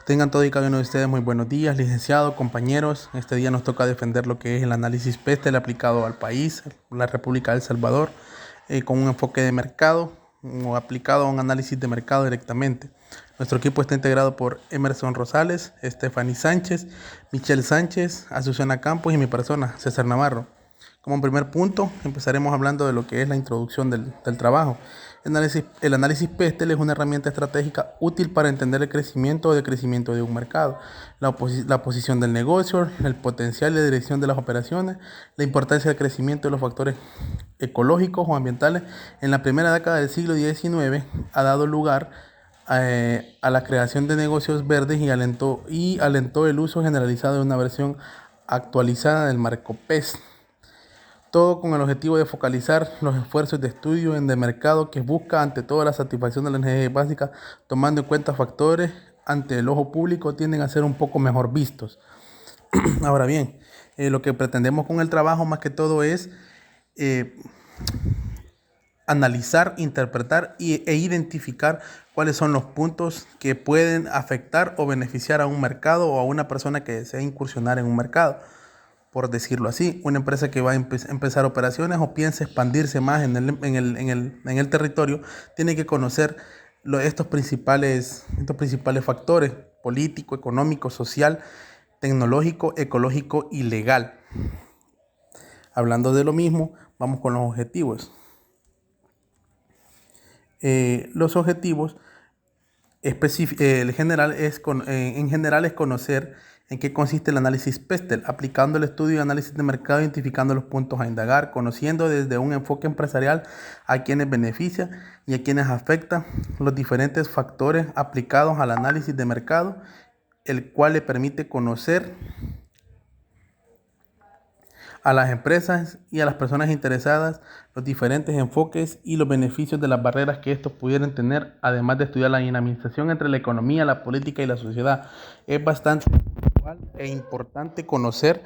Tengan todo y cada uno de ustedes muy buenos días, licenciado, compañeros. Este día nos toca defender lo que es el análisis PESTEL aplicado al país, la República de El Salvador, con un enfoque de mercado o aplicado a un análisis de mercado directamente. Nuestro equipo está integrado por Emerson Rosales, Stephanie Sánchez, Michelle Sánchez, Azucena Campos y mi persona, César Navarro. Como primer punto, empezaremos hablando de lo que es la introducción del trabajo. El análisis PESTEL es una herramienta estratégica útil para entender el crecimiento o decrecimiento de un mercado, la posición del negocio, el potencial y la dirección de las operaciones, la importancia del crecimiento de los factores ecológicos o ambientales. En la primera década del siglo XIX ha dado lugar a la creación de negocios verdes y alentó el uso generalizado de una versión actualizada del marco PES. Todo con el objetivo de focalizar los esfuerzos de estudio en el mercado que busca ante todo la satisfacción de las necesidades básicas, tomando en cuenta factores ante el ojo público tienden a ser un poco mejor vistos. Ahora bien, lo que pretendemos con el trabajo más que todo es eh, analizar, interpretar e identificar cuáles son los puntos que pueden afectar o beneficiar a un mercado o a una persona que desea incursionar en un mercado. Por decirlo así, una empresa que va a empezar operaciones o piensa expandirse más en el territorio, tiene que conocer estos principales factores: político, económico, social, tecnológico, ecológico y legal. Hablando de lo mismo, vamos con los objetivos. Los objetivos en general es conocer en qué consiste el análisis PESTEL, aplicando el estudio y análisis de mercado, identificando los puntos a indagar, conociendo desde un enfoque empresarial a quienes beneficia y a quienes afecta, los diferentes factores aplicados al análisis de mercado, el cual le permite conocer a las empresas y a las personas interesadas los diferentes enfoques y los beneficios de las barreras que estos pudieran tener, además de estudiar la dinamización entre la economía, la política y la sociedad. Es bastante actual e importante conocer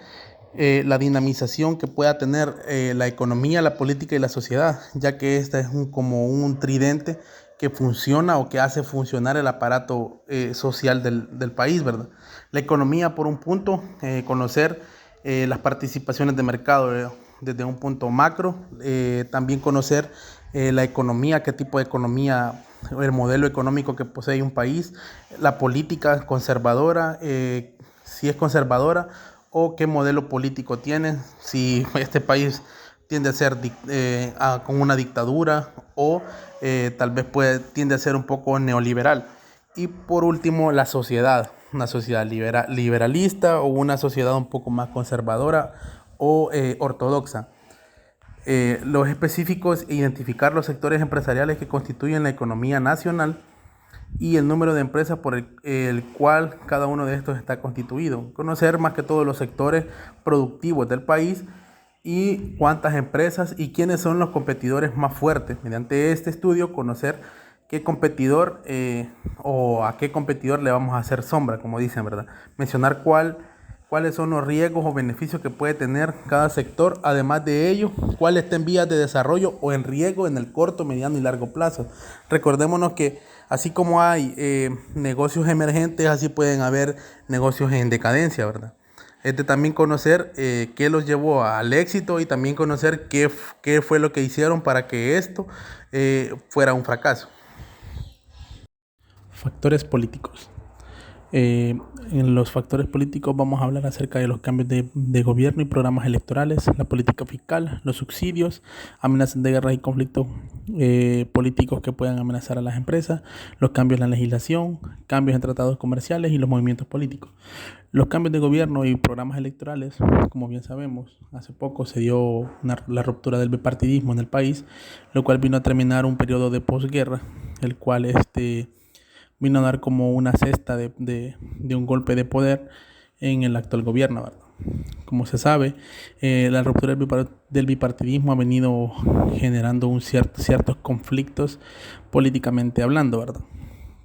la dinamización que pueda tener la economía, la política y la sociedad, ya que esta es como un tridente que funciona o que hace funcionar el aparato social del país, ¿verdad? La economía, por un punto, conocer las participaciones de mercado desde un punto macro, también conocer la economía, qué tipo de economía, el modelo económico que posee un país, la política conservadora, si es conservadora o qué modelo político tiene, si este país tiende a ser con una dictadura o tal vez tiende a ser un poco neoliberal. Y por último, la sociedad, una sociedad liberalista o una sociedad un poco más conservadora o ortodoxa. Los específicos, identificar los sectores empresariales que constituyen la economía nacional y el número de empresas por el cual cada uno de estos está constituido. Conocer más que todo los sectores productivos del país y cuántas empresas y quiénes son los competidores más fuertes. Mediante este estudio, conocer qué competidor o a qué competidor le vamos a hacer sombra, como dicen, ¿verdad? Mencionar cuáles son los riesgos o beneficios que puede tener cada sector, además de ello, cuál está en vías de desarrollo o en riesgo en el corto, mediano y largo plazo. Recordémonos que así como hay negocios emergentes, así pueden haber negocios en decadencia, ¿verdad? También conocer qué los llevó al éxito y también conocer qué fue lo que hicieron para que esto fuera un fracaso. Factores políticos. En los factores políticos vamos a hablar acerca de los cambios de gobierno y programas electorales, la política fiscal, los subsidios, amenazas de guerras y conflictos políticos que puedan amenazar a las empresas, los cambios en la legislación, cambios en tratados comerciales y los movimientos políticos. Los cambios de gobierno y programas electorales, como bien sabemos, hace poco se dio la ruptura del bipartidismo en el país, lo cual vino a terminar un periodo de posguerra, el cual vino a dar como una cesta de un golpe de poder en el actual gobierno, ¿verdad? Como se sabe, la ruptura del bipartidismo ha venido generando ciertos conflictos políticamente hablando, ¿verdad?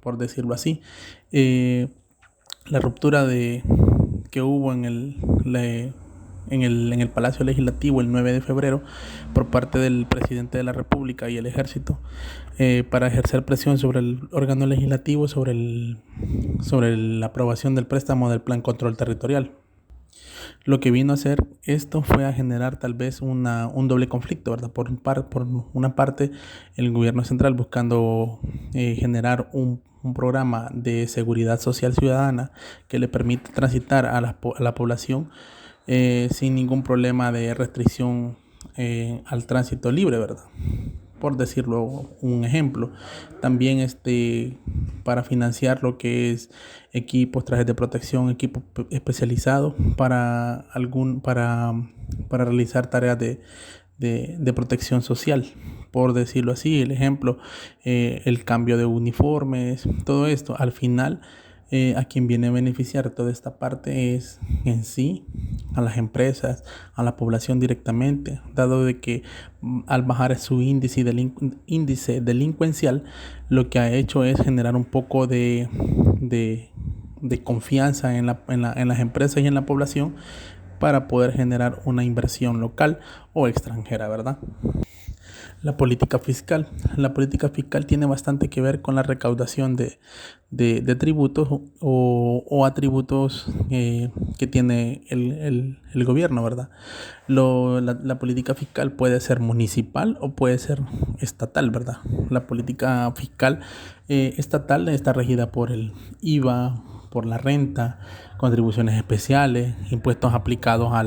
Por decirlo así. La ruptura que hubo en el Palacio Legislativo el 9 de febrero por parte del presidente de la República y el ejército para ejercer presión sobre el órgano legislativo sobre la aprobación del préstamo del Plan Control Territorial. Lo que vino a hacer esto fue a generar tal vez un doble conflicto, ¿verdad? Por una parte, el gobierno central buscando generar un programa de seguridad social ciudadana que le permita transitar a la población sin ningún problema de restricción al tránsito libre, ¿verdad? Por decirlo un ejemplo. También para financiar lo que es equipos, trajes de protección, equipos especializados para realizar tareas de protección social, por decirlo así. El ejemplo, el cambio de uniformes, todo esto. Al final, a quien viene a beneficiar toda esta parte es en sí a las empresas, a la población directamente, dado de que al bajar su índice delincuencial, lo que ha hecho es generar un poco de confianza en las empresas y en la población para poder generar una inversión local o extranjera, ¿verdad? La política fiscal. La política fiscal tiene bastante que ver con la recaudación de tributos o atributos que tiene el gobierno, ¿verdad? La política fiscal puede ser municipal o puede ser estatal, ¿verdad? La política fiscal estatal está regida por el IVA, por la renta, contribuciones especiales, impuestos aplicados a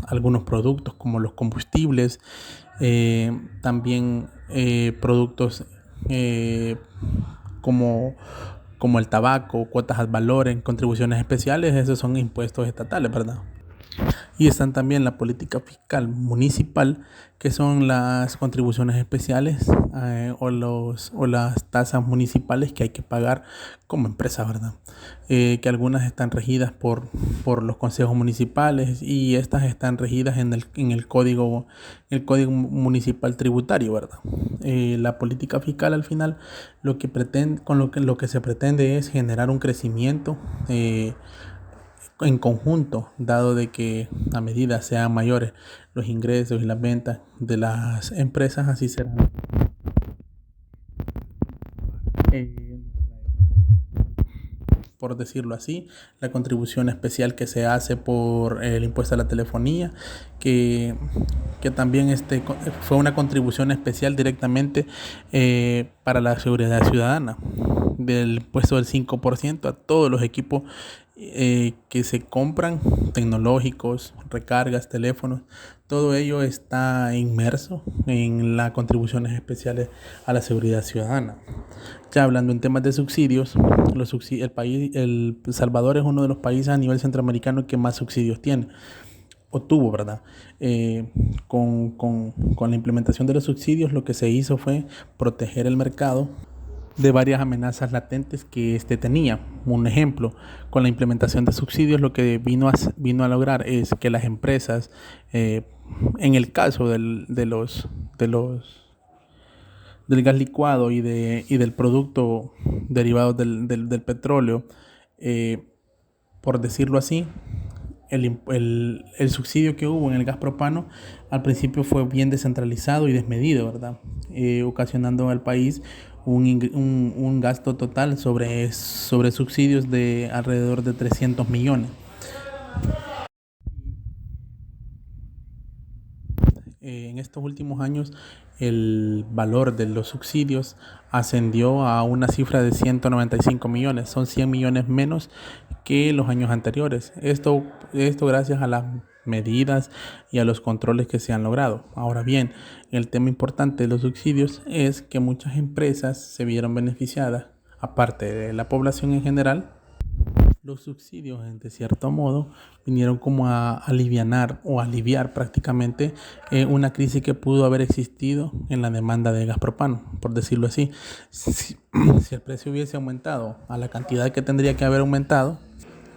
algunos productos como los combustibles, también productos como, como el tabaco, cuotas al valor, en contribuciones especiales, esos son impuestos estatales, ¿verdad? Y están también la política fiscal municipal, que son las contribuciones especiales o las tasas municipales que hay que pagar como empresa, ¿verdad? Que algunas están regidas por los consejos municipales y estas están regidas en el código municipal tributario, ¿verdad? La política fiscal al final lo que se pretende es generar un crecimiento en conjunto, dado de que a medida sean mayores los ingresos y las ventas de las empresas, así serán. Por decirlo así, la contribución especial que se hace por el impuesto a la telefonía, que también fue una contribución especial directamente para la seguridad ciudadana, del impuesto del 5% a todos los equipos que se compran, tecnológicos, recargas, teléfonos, todo ello está inmerso en las contribuciones especiales a la seguridad ciudadana. Ya hablando en temas de subsidios, El Salvador es uno de los países a nivel centroamericano que más subsidios tiene o tuvo, ¿verdad? Con la implementación de los subsidios, lo que se hizo fue proteger el mercado de varias amenazas latentes que tenía. Un ejemplo, con la implementación de subsidios, lo que vino a lograr es que las empresas, en el caso del gas licuado y del producto derivado del petróleo, por decirlo así, el subsidio que hubo en el gas propano al principio fue bien descentralizado y desmedido, ¿verdad? Ocasionando al país un gasto total sobre subsidios de alrededor de 300 millones. En estos últimos años el valor de los subsidios ascendió a una cifra de 195 millones, son 100 millones menos que los años anteriores. Esto gracias a las medidas y a los controles que se han logrado. Ahora bien, el tema importante de los subsidios es que muchas empresas se vieron beneficiadas, aparte de la población en general. Los subsidios, de cierto modo, vinieron como a aliviar prácticamente una crisis que pudo haber existido en la demanda de gas propano, por decirlo así. Si el precio hubiese aumentado a la cantidad que tendría que haber aumentado,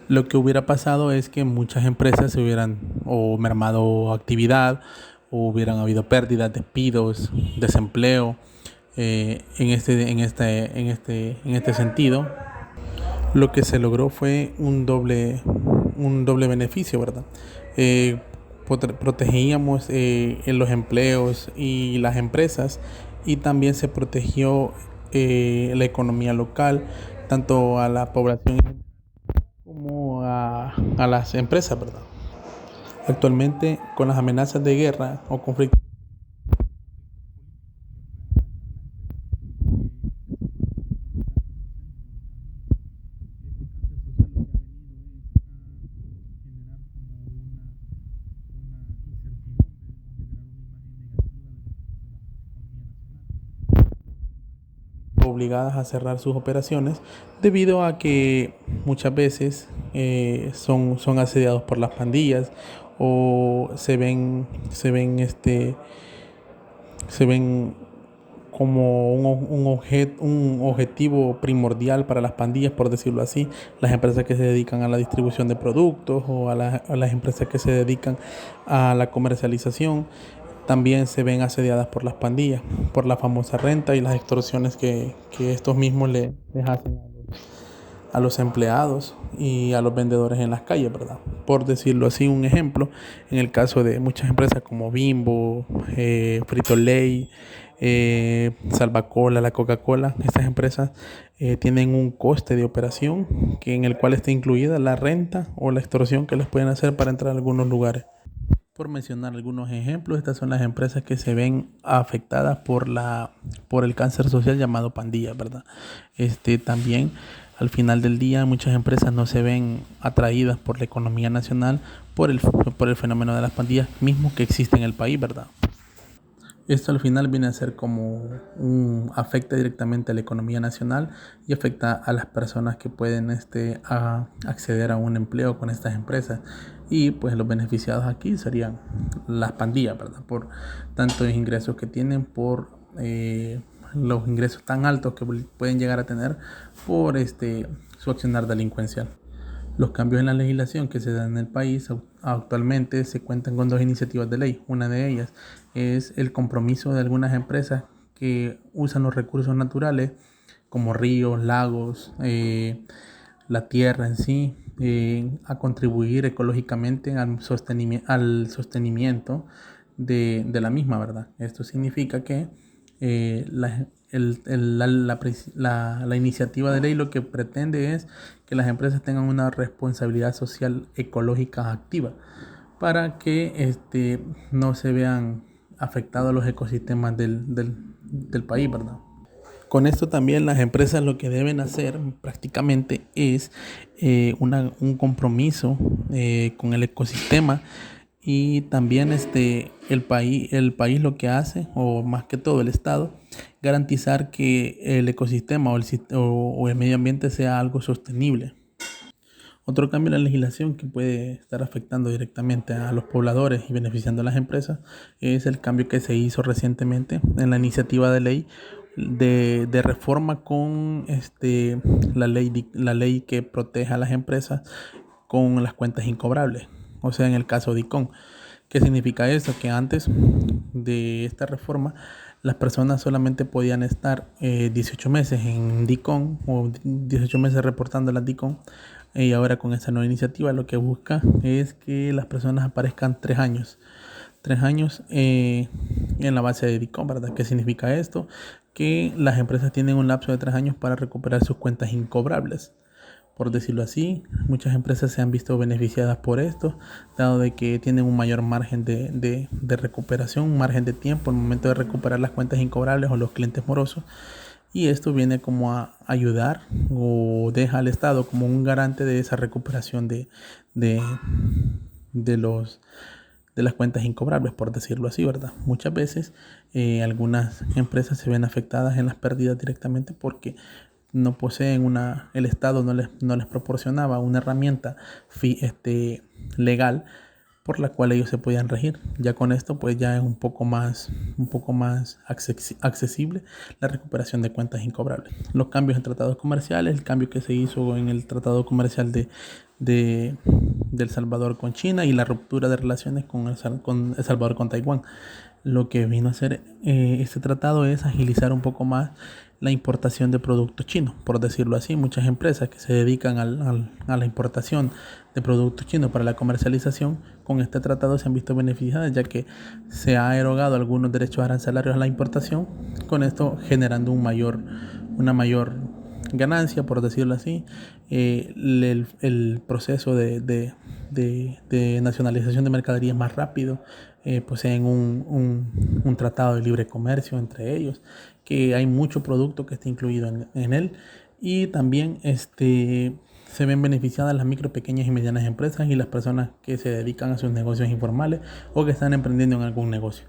lo que hubiera pasado es que muchas empresas se hubieran o mermado actividad, o hubieran habido pérdidas, despidos, desempleo, en este sentido. Lo que se logró fue un doble beneficio, ¿verdad? eh, protegíamos en los empleos y las empresas, y también se protegió la economía local, tanto a la población como a las empresas, ¿verdad? Actualmente, con las amenazas de guerra o conflictos, obligadas a cerrar sus operaciones debido a que muchas veces son asediados por las pandillas, o se ven como un objetivo primordial para las pandillas, por decirlo así, las empresas que se dedican a la distribución de productos, o a las empresas que se dedican a la comercialización, también se ven asediadas por las pandillas, por la famosa renta y las extorsiones que estos mismos les hacen a los empleados y a los vendedores en las calles, ¿verdad? Por decirlo así, un ejemplo, en el caso de muchas empresas como Bimbo, Frito-Lay, Salvacola, la Coca-Cola, estas empresas tienen un coste de operación en el cual está incluida la renta o la extorsión que les pueden hacer para entrar a algunos lugares. Por mencionar algunos ejemplos, estas son las empresas que se ven afectadas por el cáncer social llamado pandilla, ¿verdad? También al final del día muchas empresas no se ven atraídas por la economía nacional por el fenómeno de las pandillas mismo que existe en el país, ¿verdad? Esto al final viene a ser como afecta directamente a la economía nacional y afecta a las personas que pueden acceder a un empleo con estas empresas. Y pues los beneficiados aquí serían las pandillas, ¿verdad? Por tantos ingresos que tienen, por los ingresos tan altos que pueden llegar a tener por su accionar delincuencial. Los cambios en la legislación que se dan en el país actualmente se cuentan con dos iniciativas de ley. Una de ellas es el compromiso de algunas empresas que usan los recursos naturales como ríos, lagos, la tierra en sí, a contribuir ecológicamente al sostenimiento de la misma, ¿verdad? Esto significa que la iniciativa de ley lo que pretende es que las empresas tengan una responsabilidad social ecológica activa para que no se vean afectados los ecosistemas del país, ¿verdad? Con esto también las empresas lo que deben hacer prácticamente es un compromiso con el ecosistema, y también el país lo que hace, o más que todo el Estado, garantizar que el ecosistema o el medio ambiente sea algo sostenible. Otro cambio en la legislación que puede estar afectando directamente a los pobladores y beneficiando a las empresas es el cambio que se hizo recientemente en la iniciativa de ley de reforma con la ley que protege a las empresas con las cuentas incobrables, o sea, en el caso de ICON. ¿Qué significa eso? Que antes de esta reforma las personas solamente podían estar 18 meses en DICOM, o 18 meses reportando las DICOM, y ahora con esta nueva iniciativa lo que busca es que las personas aparezcan 3 años. 3 años en la base de DICOM, ¿verdad? ¿Qué significa esto? Que las empresas tienen un lapso de 3 años para recuperar sus cuentas incobrables. Por decirlo así, muchas empresas se han visto beneficiadas por esto, dado de que tienen un mayor margen de recuperación, un margen de tiempo al momento de recuperar las cuentas incobrables o los clientes morosos. Y esto viene como a ayudar, o deja al Estado como un garante de esa recuperación de, de los de las cuentas incobrables, por decirlo así, ¿verdad? Muchas veces algunas empresas se ven afectadas en las pérdidas directamente porque no poseen el Estado no les proporcionaba una herramienta legal por la cual ellos se podían regir. Ya con esto pues ya es un poco más accesible la recuperación de cuentas incobrables. Los cambios en tratados comerciales, el cambio que se hizo en el tratado comercial de El Salvador con China, y la ruptura de relaciones con El Salvador con Taiwán. Lo que vino a hacer este tratado es agilizar un poco más la importación de productos chinos, por decirlo así. Muchas empresas que se dedican a la importación de productos chinos para la comercialización, con este tratado se han visto beneficiadas, ya que se ha erogado algunos derechos arancelarios a la importación, con esto generando una mayor ganancia, por decirlo así. El proceso de nacionalización de mercaderías más rápido, poseen un tratado de libre comercio entre ellos, que hay mucho producto que está incluido en él, y también se ven beneficiadas las micro, pequeñas y medianas empresas y las personas que se dedican a sus negocios informales o que están emprendiendo en algún negocio.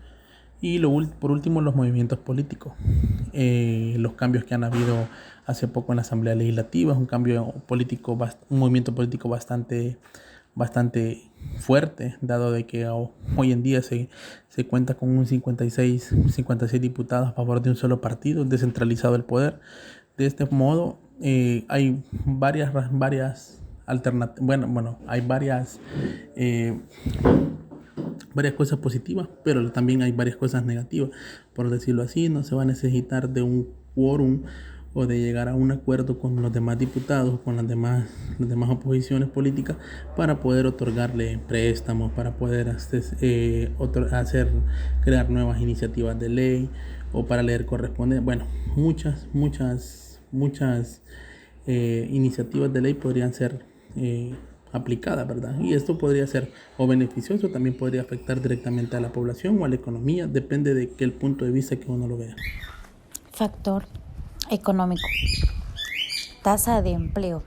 Y por último, los movimientos políticos. Los cambios que han habido hace poco en la Asamblea Legislativa, es un cambio político, un movimiento político bastante fuerte, dado de que hoy en día se cuenta con un 56 diputados a favor de un solo partido, descentralizado el poder. De este modo, hay varias alternativas, hay varias cosas positivas, pero también hay varias cosas negativas. Por decirlo así, no se va a necesitar de un quórum o de llegar a un acuerdo con los demás diputados, con las demás oposiciones políticas, para poder otorgarle préstamos, para poder crear nuevas iniciativas de ley o para leer correspondencia. Bueno, muchas iniciativas de ley podrían ser aplicada, ¿verdad? Y esto podría ser o beneficioso, también podría afectar directamente a la población o a la economía, depende de qué el punto de vista que uno lo vea. Factor económico. Tasa de empleo.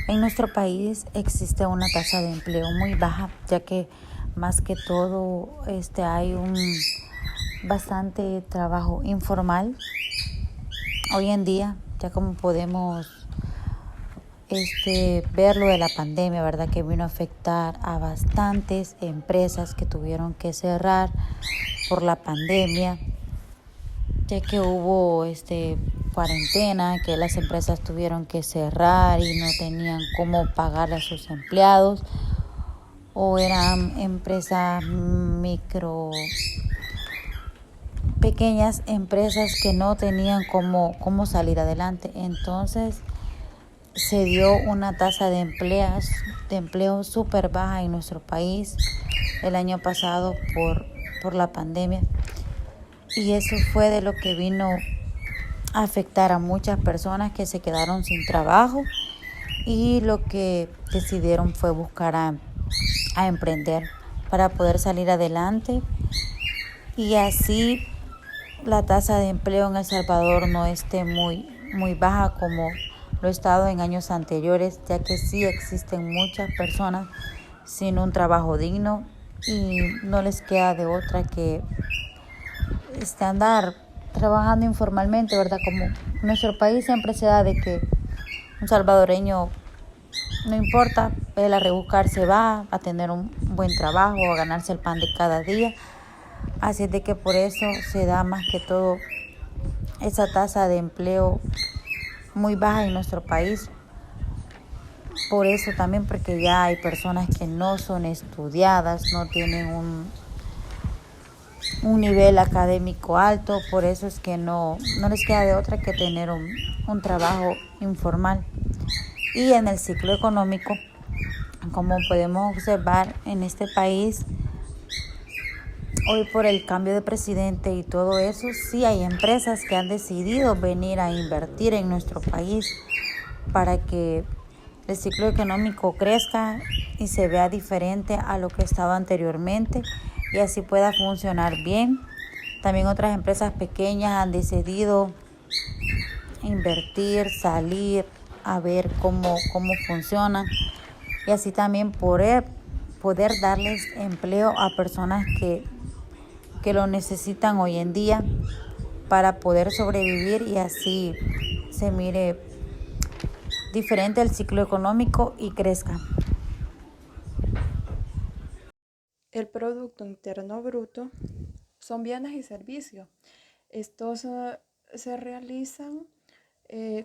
En nuestro país existe una tasa de empleo muy baja, ya que más que todo hay un bastante trabajo informal. Hoy en día, ya como podemos ver lo de la pandemia, ¿verdad? Que vino a afectar a bastantes empresas que tuvieron que cerrar por la pandemia, ya que hubo cuarentena, que las empresas tuvieron que cerrar y no tenían cómo pagarle a sus empleados, o eran empresas pequeñas empresas que no tenían cómo salir adelante. Entonces se dio una tasa de empleo súper baja en nuestro país el año pasado por la pandemia, y eso fue de lo que vino a afectar a muchas personas que se quedaron sin trabajo y lo que decidieron fue buscar a emprender para poder salir adelante, y así la tasa de empleo en El Salvador no esté muy baja como lo ha estado en años anteriores, ya que sí existen muchas personas sin un trabajo digno y no les queda de otra que andar trabajando informalmente, ¿verdad? Como en nuestro país siempre se da de que un salvadoreño, no importa, él a rebuscarse va a tener un buen trabajo, a ganarse el pan de cada día. Así es de que por eso se da más que todo esa tasa de empleo muy baja en nuestro país. Por eso también, porque ya hay personas que no son estudiadas, no tienen un nivel académico alto, por eso es que no les queda de otra que tener un trabajo informal. Y en el ciclo económico, como podemos observar en este país, hoy por el cambio de presidente y todo eso, sí hay empresas que han decidido venir a invertir en nuestro país para que el ciclo económico crezca y se vea diferente a lo que estaba anteriormente y así pueda funcionar bien. También otras empresas pequeñas han decidido invertir, salir a ver cómo funcionan, y así también poder darles empleo a personas que lo necesitan hoy en día para poder sobrevivir, y así se mire diferente el ciclo económico y crezca. El Producto Interno Bruto son bienes y servicios. Estos se realizan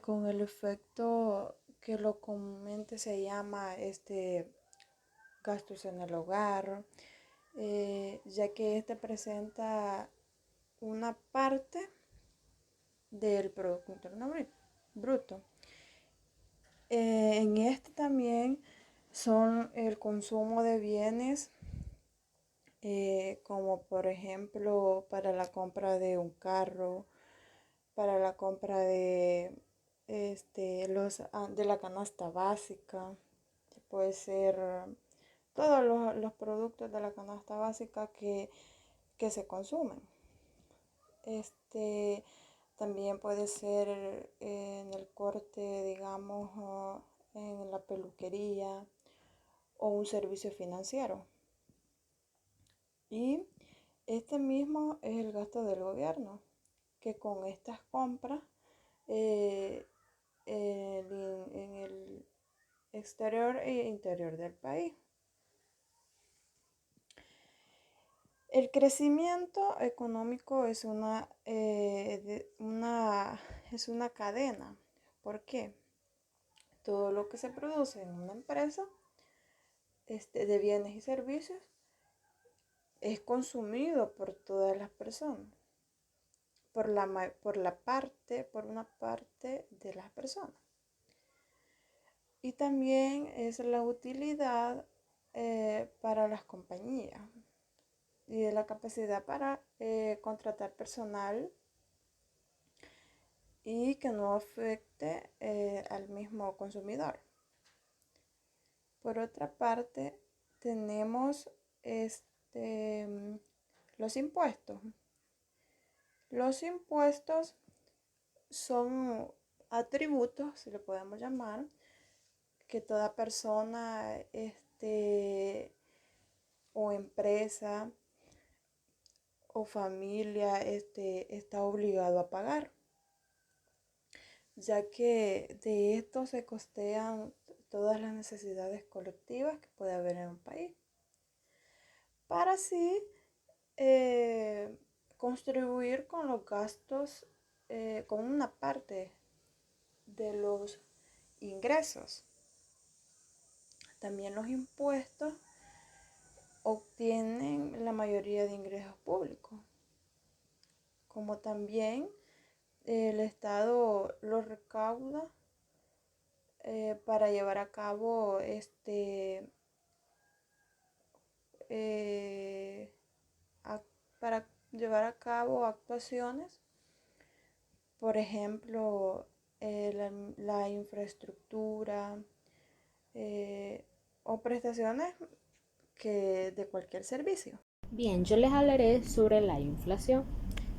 con el efecto que lo comúnmente se llama gastos en el hogar, ya que presenta una parte del Producto Interno Bruto. En este también son el consumo de bienes, como por ejemplo para la compra de un carro, para la compra de de la canasta básica, que puede ser todos los productos de la canasta básica que se consumen. También puede ser en el corte, digamos, en la peluquería o un servicio financiero. Y este mismo es el gasto del gobierno, que con estas compras en el exterior e interior del país. El crecimiento económico es es una cadena. ¿Por qué? Todo lo que se produce en una empresa de bienes y servicios es consumido por todas las personas, por una parte de las personas. Y también es la utilidad para las compañías y de la capacidad para contratar personal y que no afecte al mismo consumidor. Por otra parte, tenemos los impuestos. Los impuestos son atributos, si le podemos llamar, que toda persona o empresa o familia está obligado a pagar, ya que de esto se costean todas las necesidades colectivas que puede haber en un país, para así contribuir con los gastos, con una parte de los ingresos. También los impuestos obtienen la mayoría de ingresos públicos, como también el Estado los recauda para llevar a cabo actuaciones, por ejemplo, la infraestructura o prestaciones de cualquier servicio. Bien, yo les hablaré sobre la inflación.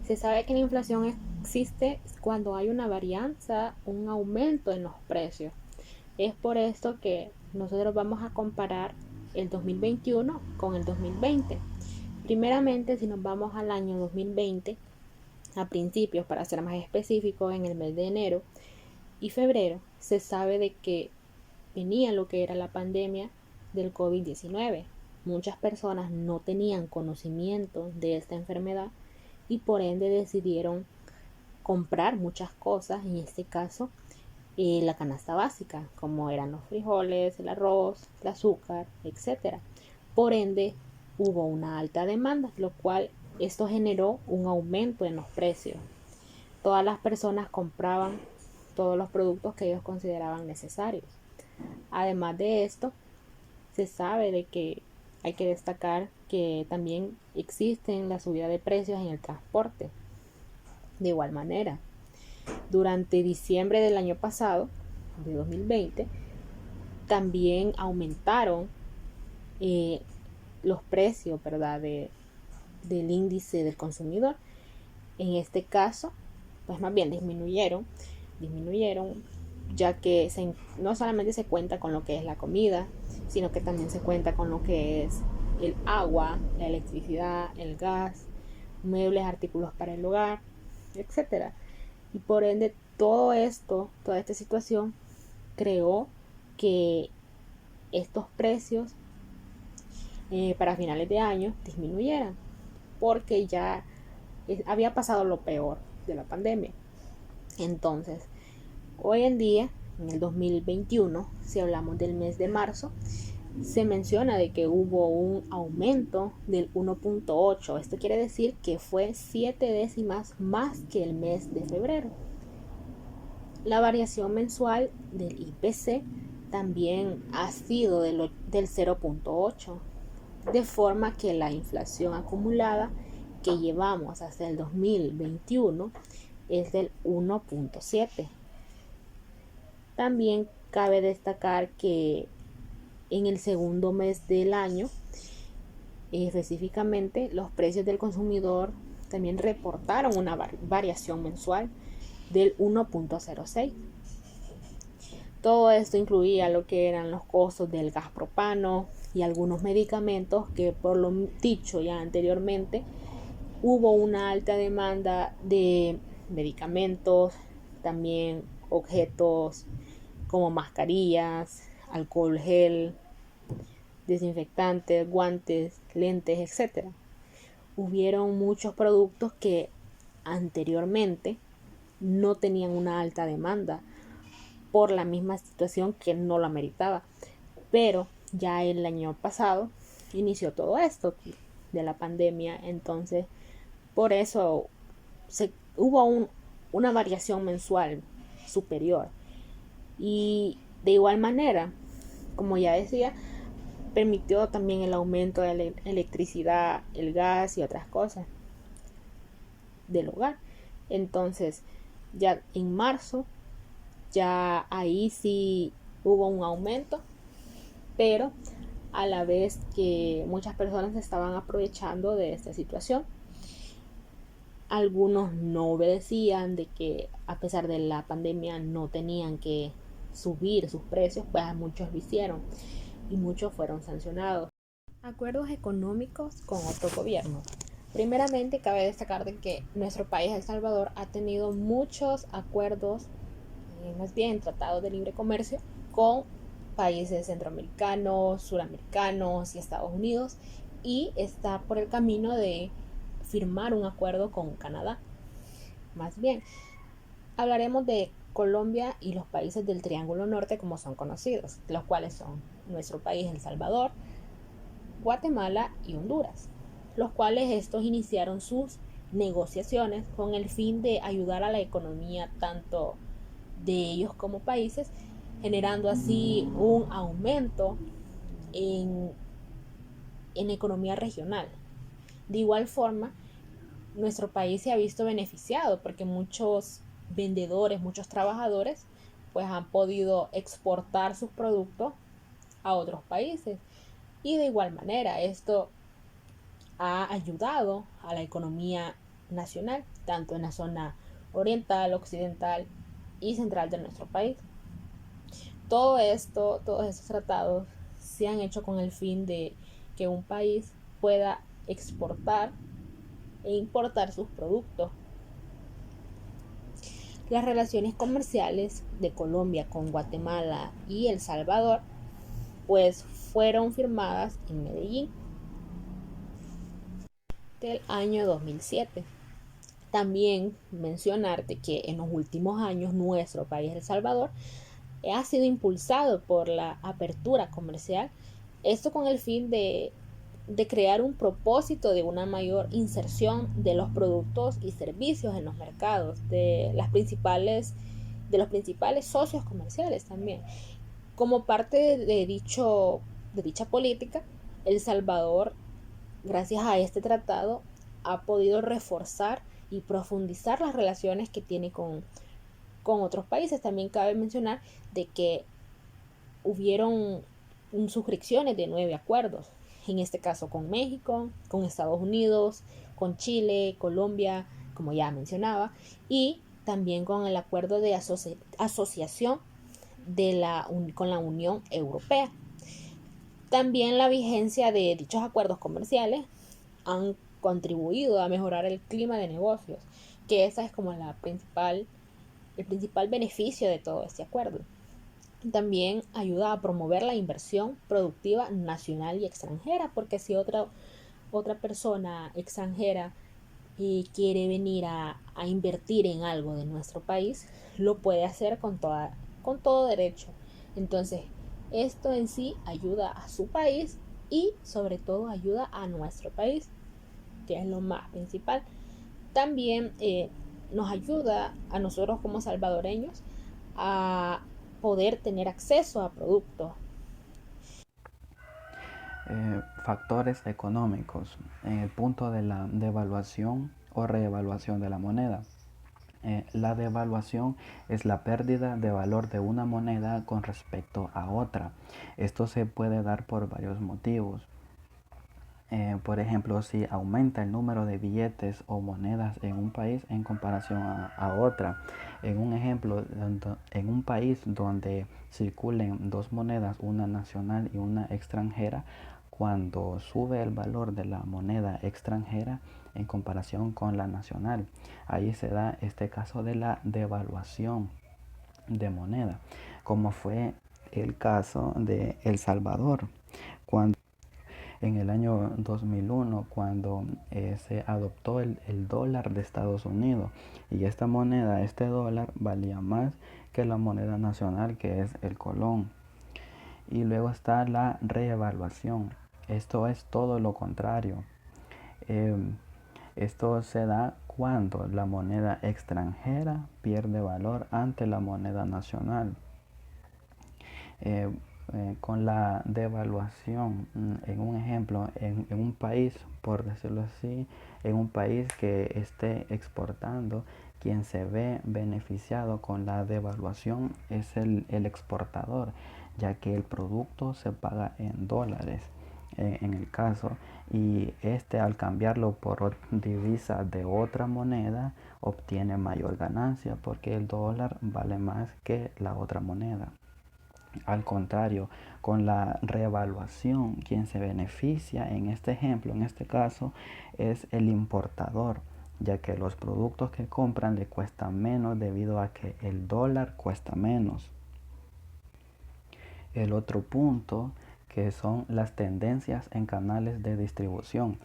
Se sabe que la inflación existe cuando hay una varianza, un aumento en los precios. Es por esto que nosotros vamos a comparar el 2021 con el 2020. Primeramente, si nos vamos al año 2020, a principios, para ser más específico, en el mes de enero y febrero, se sabe de que venía lo que era la pandemia del COVID-19. Muchas personas no tenían conocimiento de esta enfermedad y por ende decidieron comprar muchas cosas, en este caso la canasta básica, como eran los frijoles, el arroz, el azúcar, etc. Por ende hubo una alta demanda, lo cual esto generó un aumento en los precios. Todas las personas compraban todos los productos que ellos consideraban necesarios. Además de esto, se sabe de que hay que destacar que también existen la subida de precios en el transporte. De igual manera, durante diciembre del año pasado, de 2020, también aumentaron los precios, ¿verdad?, del índice del consumidor. En este caso, pues más bien disminuyeron, ya que no solamente se cuenta con lo que es la comida, sino que también se cuenta con lo que es el agua, la electricidad, el gas, muebles, artículos para el hogar, etc. Y por ende toda esta situación creó que estos precios para finales de año disminuyeran, porque ya había pasado lo peor de la pandemia. Entonces, hoy en día, en el 2021, si hablamos del mes de marzo, se menciona de que hubo un aumento del 1.8. Esto quiere decir que fue 7 décimas más que el mes de febrero. La variación mensual del IPC también ha sido del 0.8, de forma que la inflación acumulada que llevamos hasta el 2021 es del 1.7. También cabe destacar que en el segundo mes del año, específicamente, los precios del consumidor también reportaron una variación mensual del 1.06. Todo esto incluía lo que eran los costos del gas propano y algunos medicamentos que, por lo dicho ya anteriormente, hubo una alta demanda de medicamentos, también objetos como mascarillas, alcohol gel, desinfectantes, guantes, lentes, etc. Hubieron muchos productos que anteriormente no tenían una alta demanda por la misma situación que no la meritaba. Pero ya el año pasado inició todo esto de la pandemia, entonces por eso hubo una variación mensual superior. Y de igual manera, como ya decía, permitió también el aumento de la electricidad, el gas y otras cosas del hogar. Entonces, ya en marzo, ya ahí sí hubo un aumento, pero a la vez que muchas personas estaban aprovechando de esta situación. Algunos no obedecían, de que a pesar de la pandemia no tenían que subir sus precios, pues muchos lo hicieron y muchos fueron sancionados. Acuerdos económicos con otro gobierno. Primeramente, cabe destacar de que nuestro país, El Salvador, ha tenido muchos acuerdos, más bien tratados de libre comercio, con países centroamericanos, suramericanos y Estados Unidos, y está por el camino de firmar un acuerdo con Canadá. Más bien, hablaremos de Colombia y los países del Triángulo Norte como son conocidos, los cuales son nuestro país, El Salvador, Guatemala y Honduras, los cuales estos iniciaron sus negociaciones con el fin de ayudar a la economía tanto de ellos como países, generando así un aumento en economía regional. De igual forma, nuestro país se ha visto beneficiado porque muchos vendedores, muchos trabajadores, pues han podido exportar sus productos a otros países. Y de igual manera, esto ha ayudado a la economía nacional, tanto en la zona oriental, occidental y central de nuestro país. Todos estos tratados se han hecho con el fin de que un país pueda exportar e importar sus productos. Las relaciones comerciales de Colombia con Guatemala y El Salvador pues fueron firmadas en Medellín del año 2007. También mencionarte que en los últimos años nuestro país, El Salvador, ha sido impulsado por la apertura comercial, esto con el fin de crear un propósito de una mayor inserción de los productos y servicios en los mercados de los principales socios comerciales también. Como parte de dicha política, El Salvador, gracias a este tratado, ha podido reforzar y profundizar las relaciones que tiene con otros países. También cabe mencionar de que hubieron suscripciones de 9 acuerdos, en este caso con México, con Estados Unidos, con Chile, Colombia, como ya mencionaba, y también con el acuerdo de asociación con la Unión Europea. También la vigencia de dichos acuerdos comerciales han contribuido a mejorar el clima de negocios, que esa es como el principal beneficio de todo este acuerdo. También ayuda a promover la inversión productiva nacional y extranjera, porque si otra persona extranjera quiere venir a invertir en algo de nuestro país, lo puede hacer con todo derecho. Entonces, Esto en sí ayuda a su país y sobre todo ayuda a nuestro país, que es lo más principal. También nos ayuda a nosotros como salvadoreños a poder tener acceso a productos. Factores económicos en el punto de la devaluación o reevaluación de la moneda. La devaluación es la pérdida de valor de una moneda con respecto a otra. Esto se puede dar por varios motivos. Por ejemplo, si aumenta el número de billetes o monedas en un país en comparación a otra. En un ejemplo, en un país donde circulen dos monedas, una nacional y una extranjera, cuando sube el valor de la moneda extranjera en comparación con la nacional, ahí se da este caso de la devaluación de moneda, como fue el caso de El Salvador, cuando en el año 2001 cuando se adoptó el dólar de Estados Unidos, y esta moneda, este dólar, valía más que la moneda nacional, que es el colón. Y luego está la reevaluación. Esto es todo lo contrario. Esto se da cuando la moneda extranjera pierde valor ante la moneda nacional. Con la devaluación, en un ejemplo, en un país, por decirlo así, en un país que esté exportando, quien se ve beneficiado con la devaluación es el exportador, ya que el producto se paga en dólares en el caso, y este, al cambiarlo por divisa de otra moneda, obtiene mayor ganancia porque el dólar vale más que la otra moneda. Al contrario, con la reevaluación, quien se beneficia en este ejemplo, en este caso, es el importador, ya que los productos que compran le cuestan menos debido a que el dólar cuesta menos. El otro punto, que son las tendencias en canales de distribución.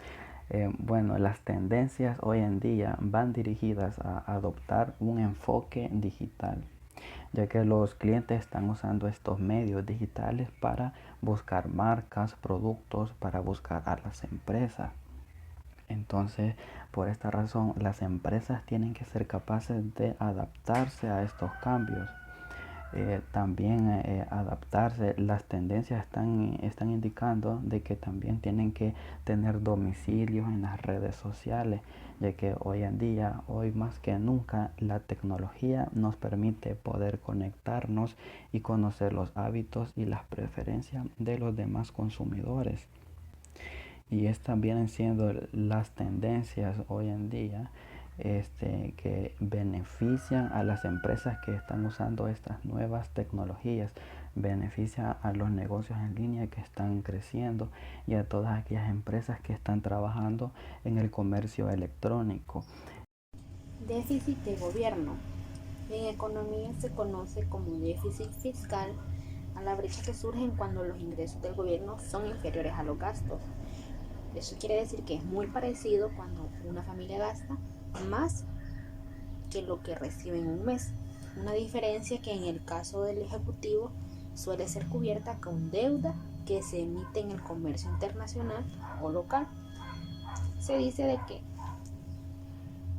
Bueno, las tendencias hoy en día van dirigidas a adoptar un enfoque digital, ya que los clientes están usando estos medios digitales para buscar marcas, productos, para buscar a las empresas. Entonces, por esta razón, las empresas tienen que ser capaces de adaptarse a estos cambios. También adaptarse, las tendencias están indicando de que también tienen que tener domicilios en las redes sociales, ya que hoy en día, hoy más que nunca, la tecnología nos permite poder conectarnos y conocer los hábitos y las preferencias de los demás consumidores. Y estas vienen siendo las tendencias hoy en día, que benefician a las empresas que están usando estas nuevas tecnologías, beneficia a los negocios en línea que están creciendo y a todas aquellas empresas que están trabajando en el comercio electrónico. Déficit de gobierno. En economía se conoce como déficit fiscal a la brecha que surge cuando los ingresos del gobierno son inferiores a los gastos. Eso quiere decir que es muy parecido cuando una familia gasta más que lo que recibe en un mes. Una diferencia que en el caso del Ejecutivo suele ser cubierta con deuda que se emite en el comercio internacional o local. Se dice de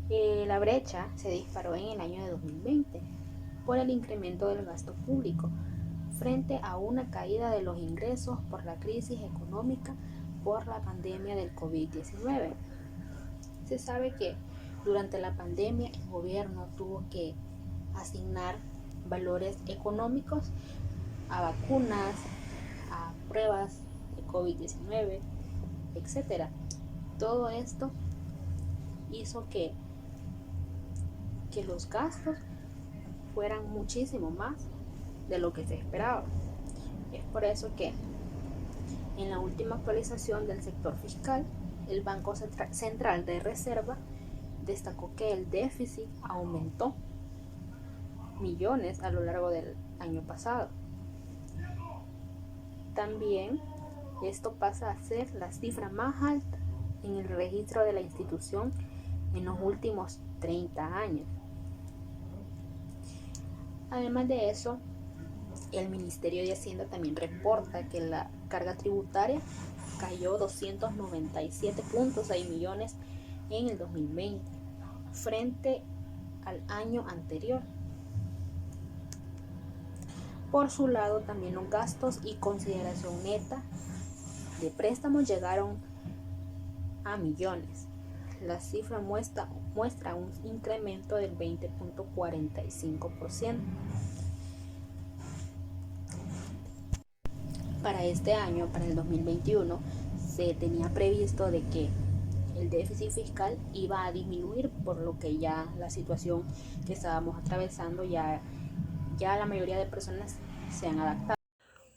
que la brecha se disparó en el año de 2020 por el incremento del gasto público frente a una caída de los ingresos por la crisis económica por la pandemia del COVID-19. Se sabe que durante la pandemia el gobierno tuvo que asignar valores económicos a vacunas, a pruebas de COVID-19, etc. Todo esto hizo que los gastos fueran muchísimo más de lo que se esperaba. Es por eso que en la última actualización del sector fiscal, el Banco Central de Reserva destacó que el déficit aumentó millones a lo largo del año pasado. También esto pasa a ser la cifra más alta en el registro de la institución en los últimos 30 años. Además de eso, El Ministerio de Hacienda también reporta que la carga tributaria cayó 297.6 millones en el 2020 frente al año anterior. Por su lado, también los gastos y consideración neta de préstamos llegaron a millones. La cifra muestra un incremento del 20.45%. Para este año, para el 2021, se tenía previsto de que el déficit fiscal iba a disminuir, por lo que ya la situación que estábamos atravesando, ya la mayoría de personas se han adaptado.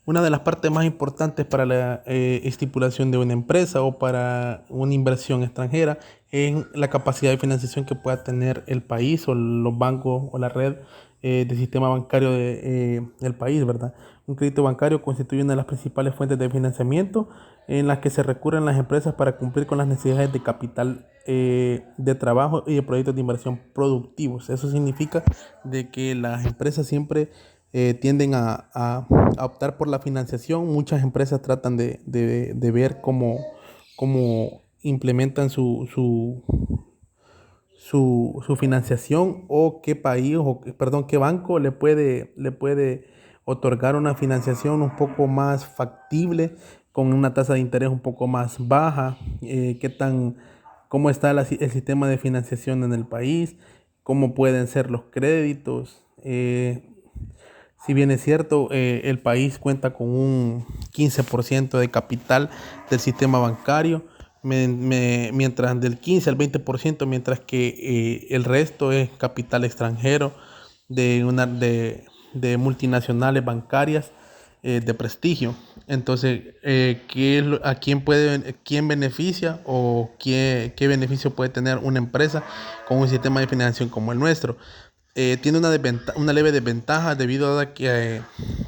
Una de las partes más importantes para la estipulación de una empresa o para una inversión extranjera es la capacidad de financiación que pueda tener el país o los bancos o la red del sistema bancario del país, ¿verdad? Un crédito bancario constituye una de las principales fuentes de financiamiento en las que se recurren las empresas para cumplir con las necesidades de capital de trabajo y de proyectos de inversión productivos. Eso significa de que las empresas siempre tienden a optar por la financiación. Muchas empresas tratan de ver cómo implementan su financiación o qué país, qué banco le puede otorgar una financiación un poco más factible con una tasa de interés un poco más baja, cómo está el sistema de financiación en el país, cómo pueden ser los créditos. Si bien es cierto, el país cuenta con un 15% de capital del sistema bancario, mientras del 15 al 20%, mientras que el resto es capital extranjero de multinacionales bancarias de prestigio. Entonces, quién beneficia o qué beneficio puede tener una empresa con un sistema de financiación como el nuestro? Tiene una leve desventaja debido a que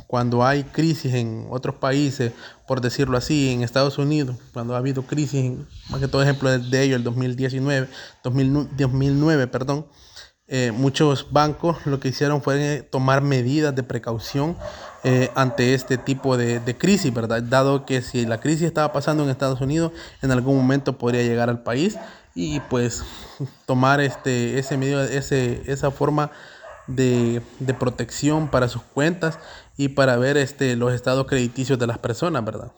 cuando hay crisis en otros países, por decirlo así, en Estados Unidos, cuando ha habido crisis, más que todo ejemplo de ello, el 2009, perdón, muchos bancos lo que hicieron fue tomar medidas de precaución ante este tipo de crisis, ¿verdad? Dado que si la crisis estaba pasando en Estados Unidos, en algún momento podría llegar al país y pues tomar esa forma de protección para sus cuentas y para ver los estados crediticios de las personas, ¿verdad?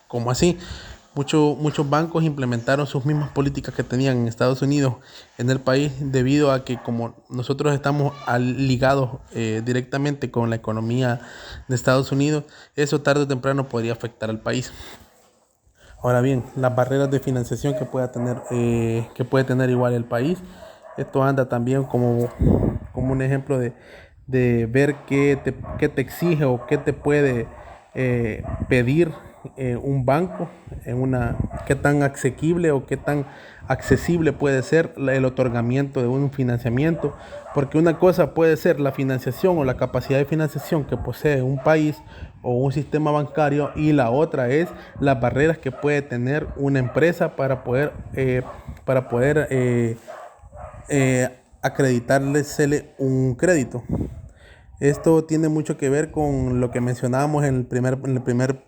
Como así, muchos bancos implementaron sus mismas políticas que tenían en Estados Unidos en el país, debido a que como nosotros estamos ligados directamente con la economía de Estados Unidos, eso tarde o temprano podría afectar al país. Ahora bien, las barreras de financiación que puede tener igual el país, esto anda también como un ejemplo de ver qué te exige o qué te puede pedir un banco, qué tan asequible o qué tan accesible puede ser el otorgamiento de un financiamiento, porque una cosa puede ser la financiación o la capacidad de financiación que posee un país o un sistema bancario, y la otra es las barreras que puede tener una empresa para poder acreditarle un crédito. Esto tiene mucho que ver con lo que mencionábamos en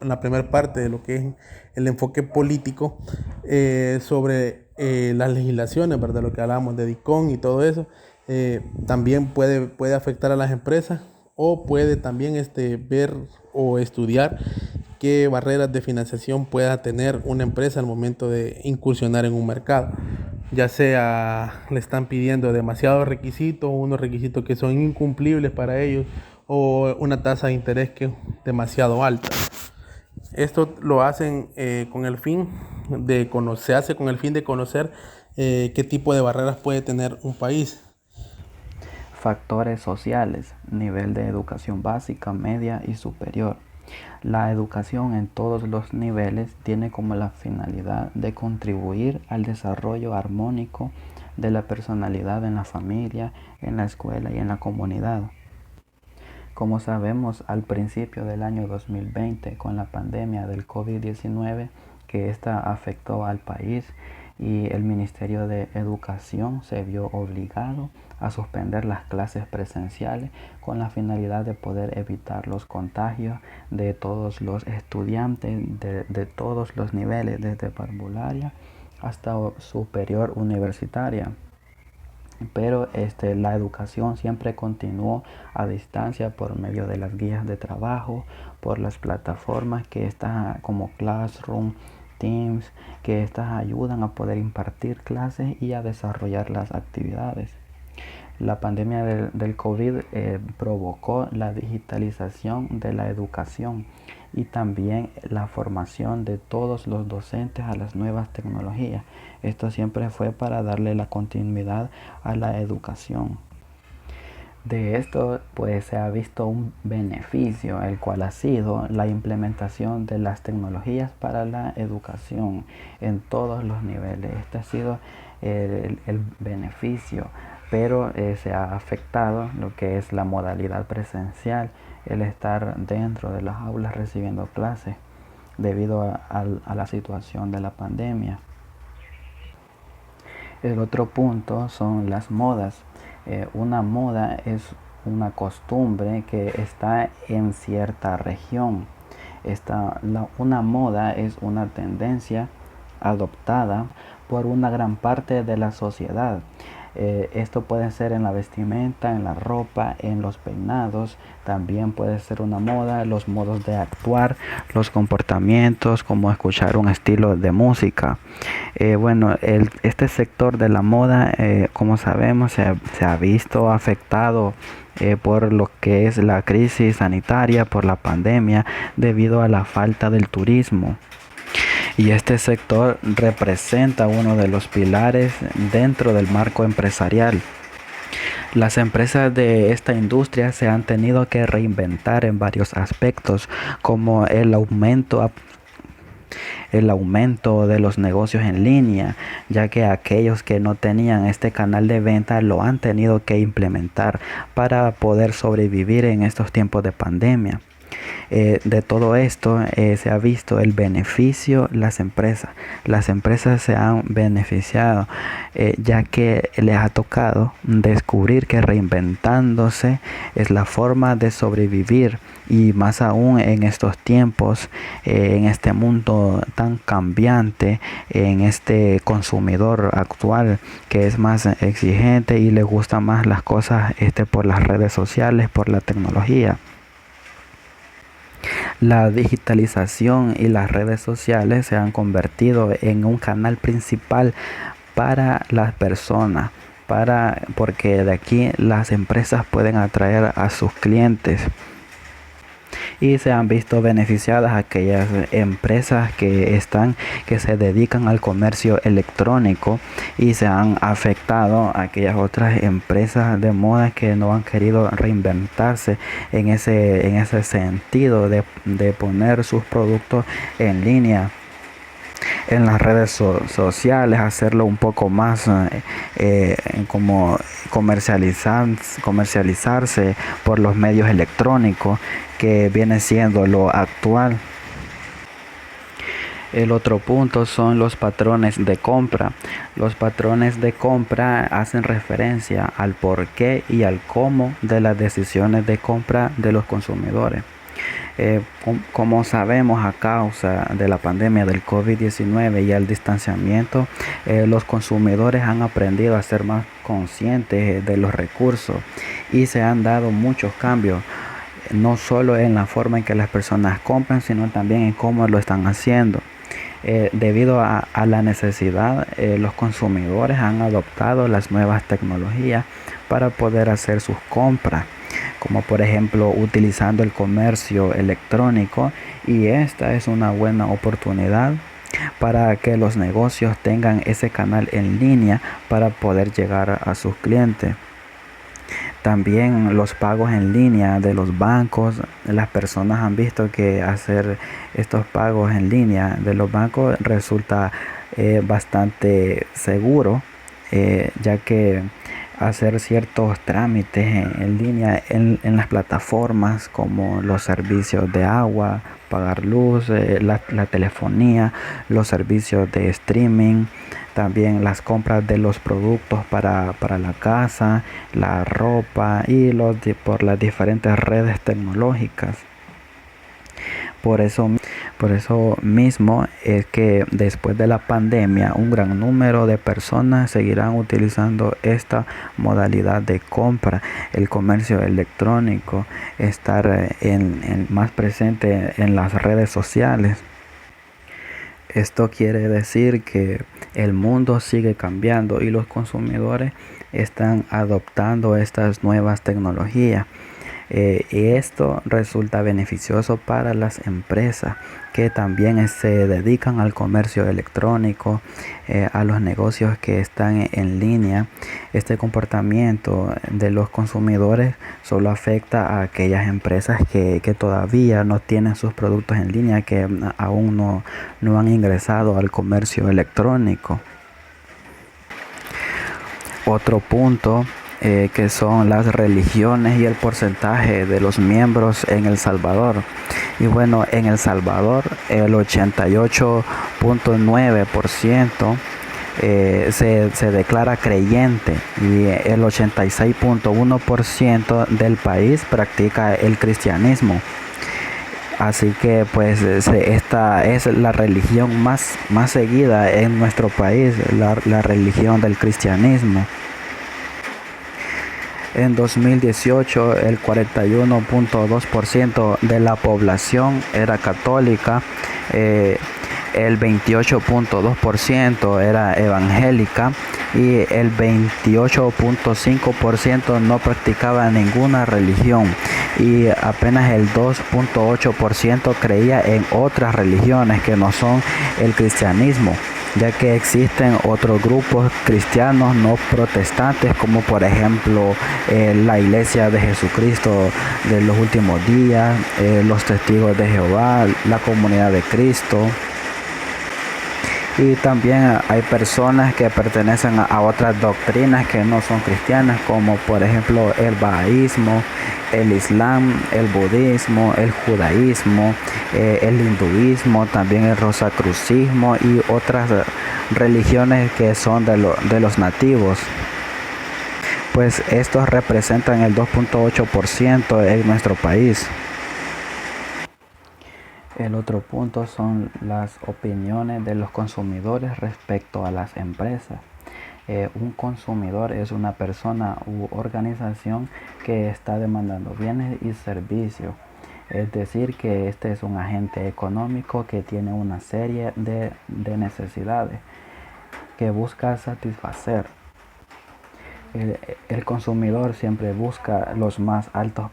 la primera parte de lo que es el enfoque político sobre las legislaciones, ¿verdad? Lo que hablábamos de DICOM y todo eso. También puede afectar a las empresas, o puede también ver o estudiar qué barreras de financiación pueda tener una empresa al momento de incursionar en un mercado. Ya sea le están pidiendo demasiados requisitos, unos requisitos que son incumplibles para ellos, o una tasa de interés que es demasiado alta. Esto lo hacen con el fin de conocer qué tipo de barreras puede tener un país. Factores sociales, nivel de educación básica, media y superior. La educación en todos los niveles tiene como la finalidad de contribuir al desarrollo armónico de la personalidad en la familia, en la escuela y en la comunidad. Como sabemos, al principio del año 2020, con la pandemia del COVID-19, que esta afectó al país, y el Ministerio de Educación se vio obligado a suspender las clases presenciales con la finalidad de poder evitar los contagios de todos los estudiantes de todos los niveles, desde parvularia hasta superior universitaria. Pero la educación siempre continuó a distancia por medio de las guías de trabajo, por las plataformas que están como Classroom, Teams, que estas ayudan a poder impartir clases y a desarrollar las actividades. La pandemia del COVID provocó la digitalización de la educación y también la formación de todos los docentes a las nuevas tecnologías. Esto siempre fue para darle la continuidad a la educación. De esto pues se ha visto un beneficio, el cual ha sido la implementación de las tecnologías para la educación en todos los niveles. Este ha sido el beneficio, pero se ha afectado lo que es la modalidad presencial, el estar dentro de las aulas recibiendo clases debido a la situación de la pandemia. El otro punto son las modas. Una moda es una costumbre que está en cierta región. Una moda es una tendencia adoptada por una gran parte de la sociedad. Esto puede ser en la vestimenta, en la ropa, en los peinados. También puede ser una moda, los modos de actuar, los comportamientos, como escuchar un estilo de música. Este sector de la moda, como sabemos, se ha visto afectado por lo que es la crisis sanitaria, por la pandemia, debido a la falta del turismo. Y este sector representa uno de los pilares dentro del marco empresarial. Las empresas de esta industria se han tenido que reinventar en varios aspectos, como el aumento de los negocios en línea, ya que aquellos que no tenían este canal de venta lo han tenido que implementar para poder sobrevivir en estos tiempos de pandemia. De todo esto se ha visto el beneficio. Las empresas se han beneficiado, ya que les ha tocado descubrir que reinventándose es la forma de sobrevivir, y más aún en estos tiempos, en este mundo tan cambiante, en este consumidor actual que es más exigente y le gustan más las cosas por las redes sociales, por la tecnología. La digitalización y las redes sociales se han convertido en un canal principal para las personas, porque de aquí las empresas pueden atraer a sus clientes. Y se han visto beneficiadas aquellas empresas que se dedican al comercio electrónico, y se han afectado aquellas otras empresas de moda que no han querido reinventarse en ese sentido de poner sus productos en línea en las redes sociales, hacerlo un poco más como comercializarse por los medios electrónicos, que viene siendo lo actual. El otro punto son los patrones de compra. Los patrones de compra hacen referencia al porqué y al cómo de las decisiones de compra de los consumidores. Como sabemos, a causa de la pandemia del COVID-19 y el distanciamiento, los consumidores han aprendido a ser más conscientes de los recursos, y se han dado muchos cambios, no solo en la forma en que las personas compran, sino también en cómo lo están haciendo. Debido a la necesidad, los consumidores han adoptado las nuevas tecnologías para poder hacer sus compras, como por ejemplo utilizando el comercio electrónico, y esta es una buena oportunidad para que los negocios tengan ese canal en línea para poder llegar a sus clientes. También los pagos en línea de los bancos. Las personas han visto que hacer estos pagos en línea de los bancos resulta bastante seguro, ya que hacer ciertos trámites en línea en las plataformas como los servicios de agua, pagar luz, la telefonía, los servicios de streaming, también las compras de los productos para la casa, la ropa y por las diferentes redes tecnológicas. Por eso mismo es que después de la pandemia un gran número de personas seguirán utilizando esta modalidad de compra, el comercio electrónico, estar más presente en las redes sociales. Esto quiere decir que el mundo sigue cambiando y los consumidores están adoptando estas nuevas tecnologías. Y esto resulta beneficioso para las empresas que también se dedican al comercio electrónico, a los negocios que están en línea. Este comportamiento de los consumidores solo afecta a aquellas empresas que todavía no tienen sus productos en línea, que aún no han ingresado al comercio electrónico. Otro punto que son las religiones y el porcentaje de los miembros en El Salvador. Y bueno, en El Salvador el 88.9% se declara creyente y el 86.1% del país practica el cristianismo. Así que pues esta es la religión más seguida en nuestro país, la religión del cristianismo. En 2018 el 41.2% de la población era católica, el 28.2% era evangélica y el 28.5% no practicaba ninguna religión y apenas el 2.8% creía en otras religiones que no son el cristianismo, ya que existen otros grupos cristianos no protestantes, como por ejemplo la Iglesia de Jesucristo de los últimos días, los Testigos de Jehová, la Comunidad de Cristo. Y también hay personas que pertenecen a otras doctrinas que no son cristianas, como por ejemplo el bahaísmo, el islam, el budismo, el judaísmo, el hinduismo, también el rosacrucismo y otras religiones que son de los nativos. Pues estos representan el 2.8% en nuestro país. El otro punto son las opiniones de los consumidores respecto a las empresas. Un consumidor es una persona u organización que está demandando bienes y servicios. Es decir, que este es un agente económico que tiene una serie de necesidades que busca satisfacer. El consumidor siempre busca los más altos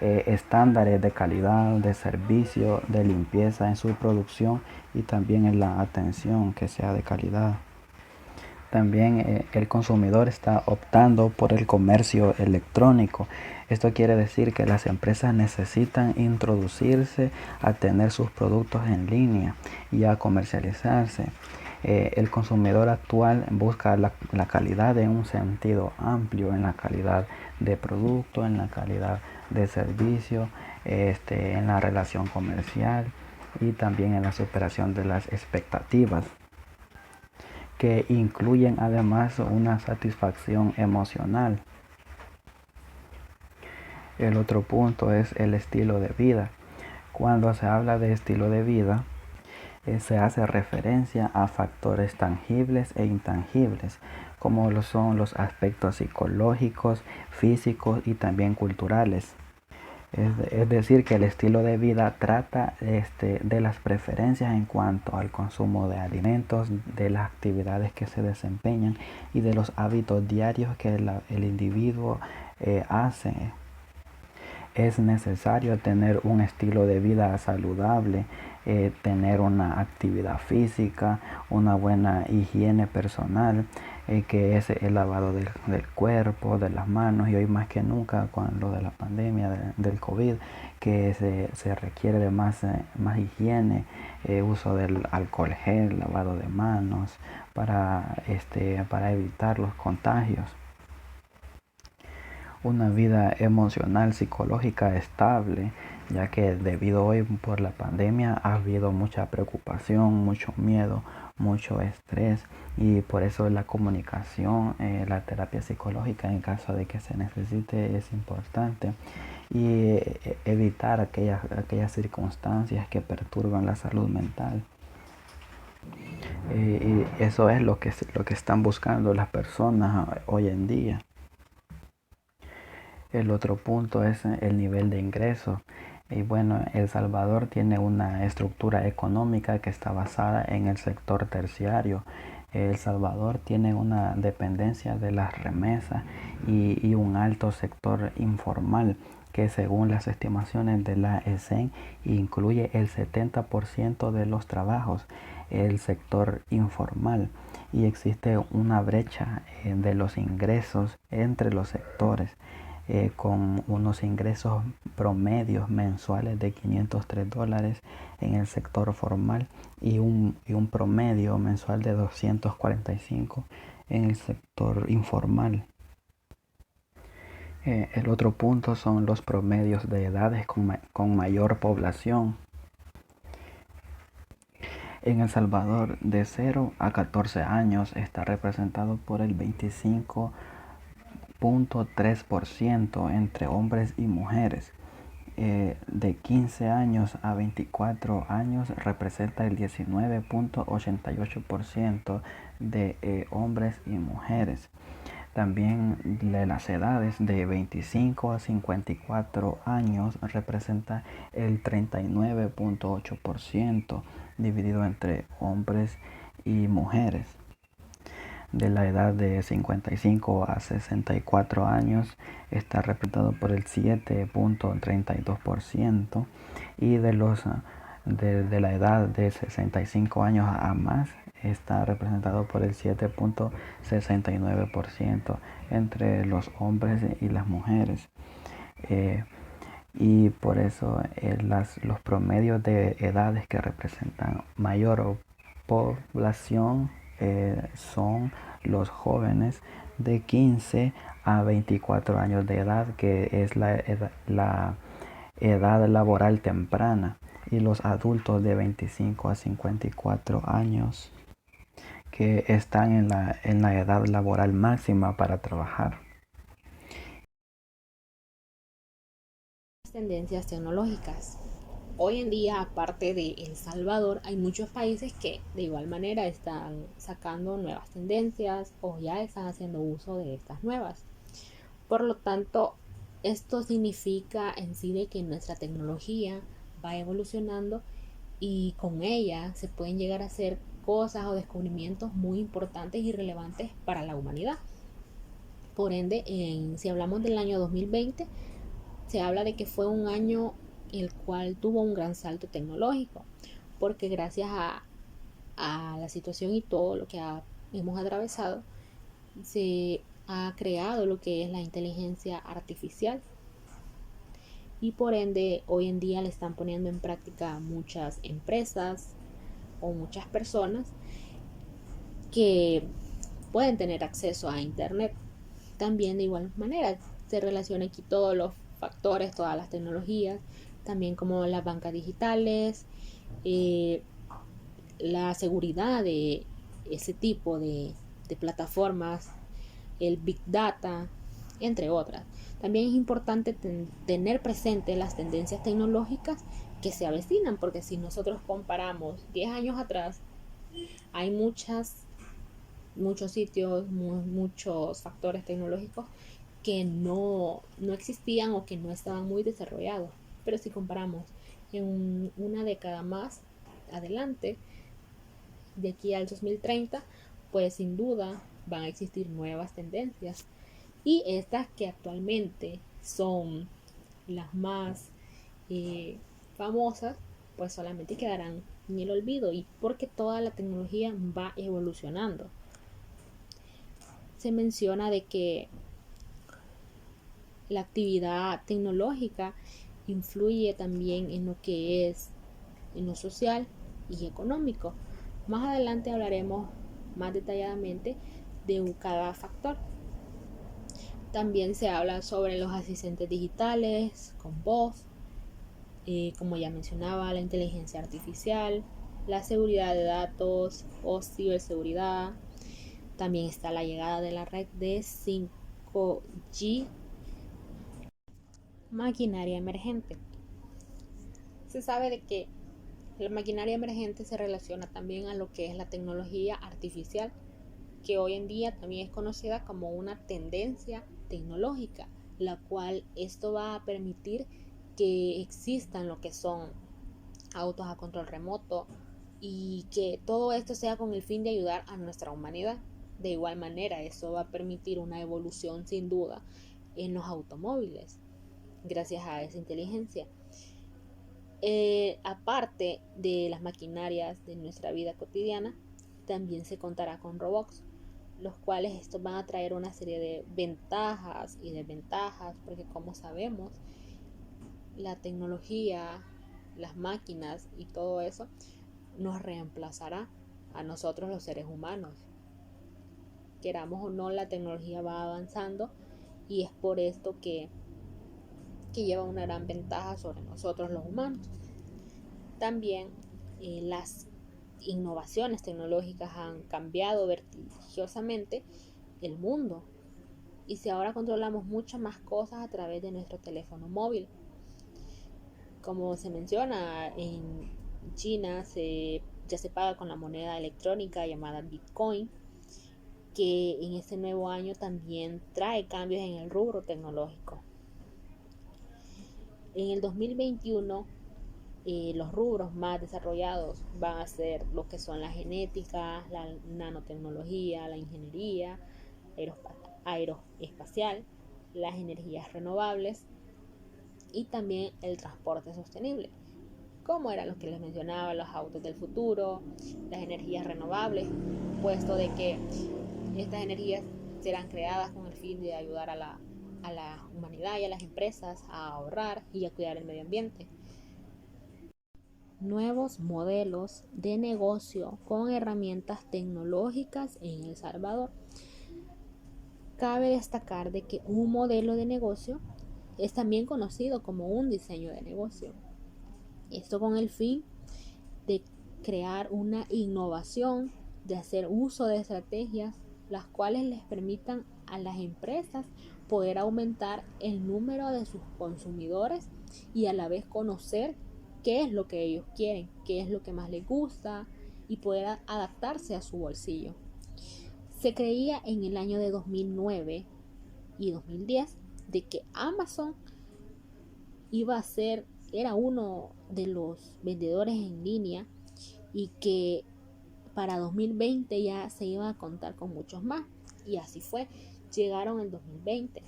estándares de calidad, de servicio, de limpieza en su producción y también en la atención que sea de calidad. También el consumidor está optando por el comercio electrónico. Esto quiere decir que las empresas necesitan introducirse a tener sus productos en línea y a comercializarse. El consumidor actual busca la calidad en un sentido amplio, en la calidad de producto, en la calidad de servicio, en la relación comercial y también en la superación de las expectativas, que incluyen además una satisfacción emocional. El otro punto es el estilo de vida. Cuando se habla de estilo de vida, se hace referencia a factores tangibles e intangibles, como lo son los aspectos psicológicos, físicos y también culturales. Es decir, que el estilo de vida trata de las preferencias en cuanto al consumo de alimentos, de las actividades que se desempeñan y de los hábitos diarios que el individuo hace. Es necesario tener un estilo de vida saludable, tener una actividad física, una buena higiene personal, que es el lavado del cuerpo, de las manos, y hoy más que nunca con lo de la pandemia del COVID, que se requiere de más higiene, uso del alcohol gel, lavado de manos, para evitar los contagios. una vida emocional, psicológica estable, ya que debido hoy por la pandemia ha habido mucha preocupación, mucho miedo, mucho estrés, y por eso la comunicación, la terapia psicológica en caso de que se necesite es importante, y evitar aquellas circunstancias que perturban la salud mental. Y eso es lo que están buscando las personas hoy en día. El otro punto es el nivel de ingreso. Y bueno, El Salvador tiene una estructura económica que está basada en el sector terciario. El Salvador tiene una dependencia de las remesas y un alto sector informal que, según las estimaciones de la ESEN, incluye el 70% de los trabajos, el sector informal, y existe una brecha de los ingresos entre los sectores, con unos ingresos promedios mensuales de $503 en el sector formal y un promedio mensual de 245 en el sector informal. El otro punto son los promedios de edades con mayor población. En El Salvador, de 0 a 14 años está representado por el 25.3% entre hombres y mujeres. De 15 años a 24 años representa el 19.88% de hombres y mujeres. También de las edades de 25 a 54 años representa el 39.8% dividido entre hombres y mujeres. De la edad de 55 a 64 años está representado por el 7.32%, y de la edad de 65 años a más está representado por el 7.69% entre los hombres y las mujeres. Y por eso los promedios de edades que representan mayor población son los jóvenes de 15 a 24 años de edad, que es la edad laboral temprana, y los adultos de 25 a 54 años, que están en la edad laboral máxima para trabajar. Tendencias tecnológicas. Hoy en día, aparte de El Salvador, hay muchos países que de igual manera están sacando nuevas tendencias o ya están haciendo uso de estas nuevas. Por lo tanto, esto significa en sí de que nuestra tecnología va evolucionando y con ella se pueden llegar a hacer cosas o descubrimientos muy importantes y relevantes para la humanidad. Por ende, si hablamos del año 2020, se habla de que fue un año el cual tuvo un gran salto tecnológico, porque gracias a la situación y todo lo que hemos atravesado, se ha creado lo que es la inteligencia artificial, y por ende hoy en día le están poniendo en práctica muchas empresas o muchas personas que pueden tener acceso a internet. También de igual manera se relaciona aquí todos los factores, todas las tecnologías, también como las bancas digitales, la seguridad de ese tipo de plataformas, el Big Data, entre otras. También es importante tener presente las tendencias tecnológicas que se avecinan, porque si nosotros comparamos 10 años atrás, hay muchos sitios, muchos factores tecnológicos que no existían o que no estaban muy desarrollados. Pero si comparamos en una década más adelante, de aquí al 2030, pues sin duda van a existir nuevas tendencias, y estas que actualmente son las más famosas, pues solamente quedarán en el olvido, y porque toda la tecnología va evolucionando. Se menciona de que la actividad tecnológica influye también en lo que es en lo social y económico. Más adelante hablaremos más detalladamente de cada factor. También se habla sobre los asistentes digitales con voz, como ya mencionaba, la inteligencia artificial, la seguridad de datos o ciberseguridad. También está la llegada de la red de 5G, maquinaria emergente. Se sabe de que la maquinaria emergente se relaciona también a lo que es la tecnología artificial, que hoy en día también es conocida como una tendencia tecnológica, la cual esto va a permitir que existan lo que son autos a control remoto y que todo esto sea con el fin de ayudar a nuestra humanidad. De igual manera, eso va a permitir una evolución sin duda en los automóviles, gracias a esa inteligencia. Aparte de las maquinarias de nuestra vida cotidiana, también se contará con robots, los cuales estos van a traer una serie de ventajas y desventajas, porque como sabemos, la tecnología, las máquinas y todo eso nos reemplazará a nosotros los seres humanos. Queramos o no, la tecnología va avanzando y es por esto que lleva una gran ventaja sobre nosotros los humanos. También las innovaciones tecnológicas han cambiado vertiginosamente el mundo, y si ahora controlamos muchas más cosas a través de nuestro teléfono móvil. Como se menciona, en China ya se paga con la moneda electrónica llamada Bitcoin, que en este nuevo año también trae cambios en el rubro tecnológico. En el 2021, los rubros más desarrollados van a ser lo que son la genética, la nanotecnología, la ingeniería aeroespacial, las energías renovables y también el transporte sostenible, como eran los que les mencionaba, los autos del futuro, las energías renovables, puesto de que estas energías serán creadas con el fin de ayudar a la humanidad y a las empresas a ahorrar y a cuidar el medio ambiente. Nuevos modelos de negocio con herramientas tecnológicas en El Salvador. Cabe destacar de que un modelo de negocio es también conocido como un diseño de negocio. Esto con el fin de crear una innovación, de hacer uso de estrategias las cuales les permitan a las empresas poder aumentar el número de sus consumidores y a la vez conocer qué es lo que ellos quieren, qué es lo que más les gusta y poder adaptarse a su bolsillo. Se creía en el año de 2009 y 2010 de que Amazon era uno de los vendedores en línea y que para 2020 ya se iba a contar con muchos más, y así fue, llegaron en 2020.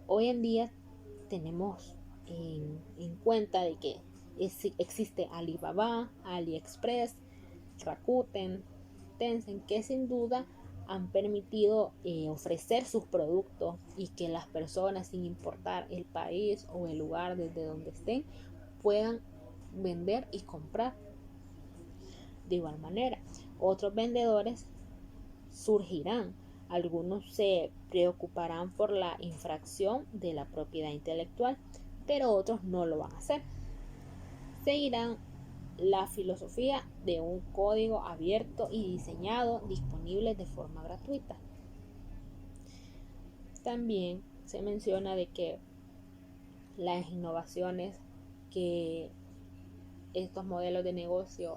Hoy en día tenemos en cuenta de que existe Alibaba, AliExpress, Rakuten, Tencent, que sin duda han permitido ofrecer sus productos y que las personas, sin importar el país o el lugar desde donde estén, puedan vender y comprar. De igual manera, otros vendedores surgirán. Algunos se preocuparán por la infracción de la propiedad intelectual, pero otros no lo van a hacer. Seguirán la filosofía de un código abierto y diseñado disponible de forma gratuita. También se menciona de que las innovaciones que estos modelos de negocio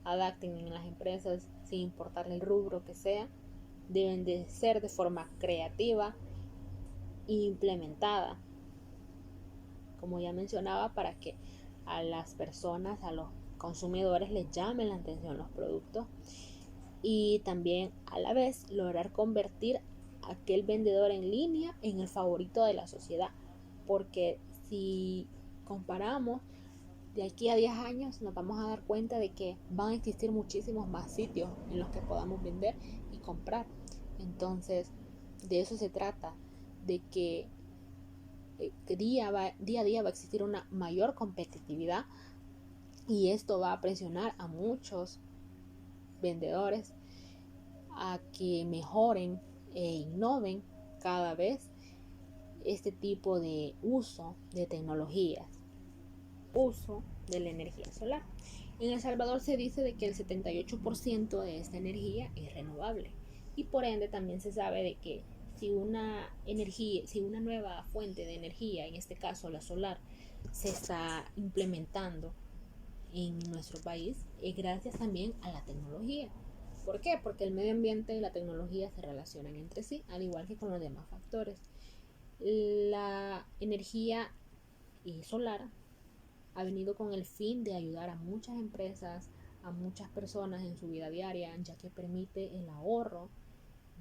adapten en las empresas, sin importar el rubro que sea, deben de ser de forma creativa e implementada, como ya mencionaba, para que a las personas, a los consumidores les llamen la atención los productos, y también a la vez lograr convertir a aquel vendedor en línea en el favorito de la sociedad, porque si comparamos de aquí a 10 años nos vamos a dar cuenta de que van a existir muchísimos más sitios en los que podamos vender y comprar. Entonces, de eso se trata, de que día a día va a existir una mayor competitividad, y esto va a presionar a muchos vendedores a que mejoren e innoven cada vez este tipo de uso de tecnologías, uso de la energía solar. En El Salvador se dice de que el 78% de esta energía es renovable y por ende también se sabe de que si una nueva fuente de energía, en este caso la solar, se está implementando en nuestro país, es gracias también a la tecnología. ¿Por qué? Porque el medio ambiente y la tecnología se relacionan entre sí, al igual que con los demás factores. La energía solar ha venido con el fin de ayudar a muchas empresas, a muchas personas en su vida diaria, ya que permite el ahorro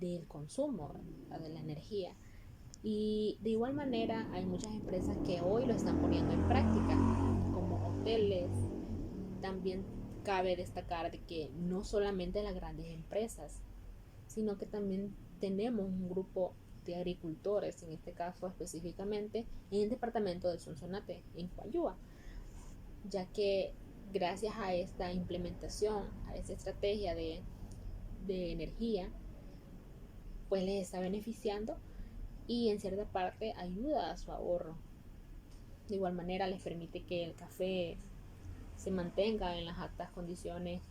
del consumo de la energía. Y de igual manera hay muchas empresas que hoy lo están poniendo en práctica, como hoteles. También cabe destacar de que no solamente las grandes empresas, sino que también tenemos un grupo de agricultores, en este caso específicamente en el departamento de Sonsonate, en Coayúa, ya que gracias a esta implementación, a esta estrategia de energía, pues les está beneficiando y en cierta parte ayuda a su ahorro. De igual manera les permite que el café se mantenga en las altas condiciones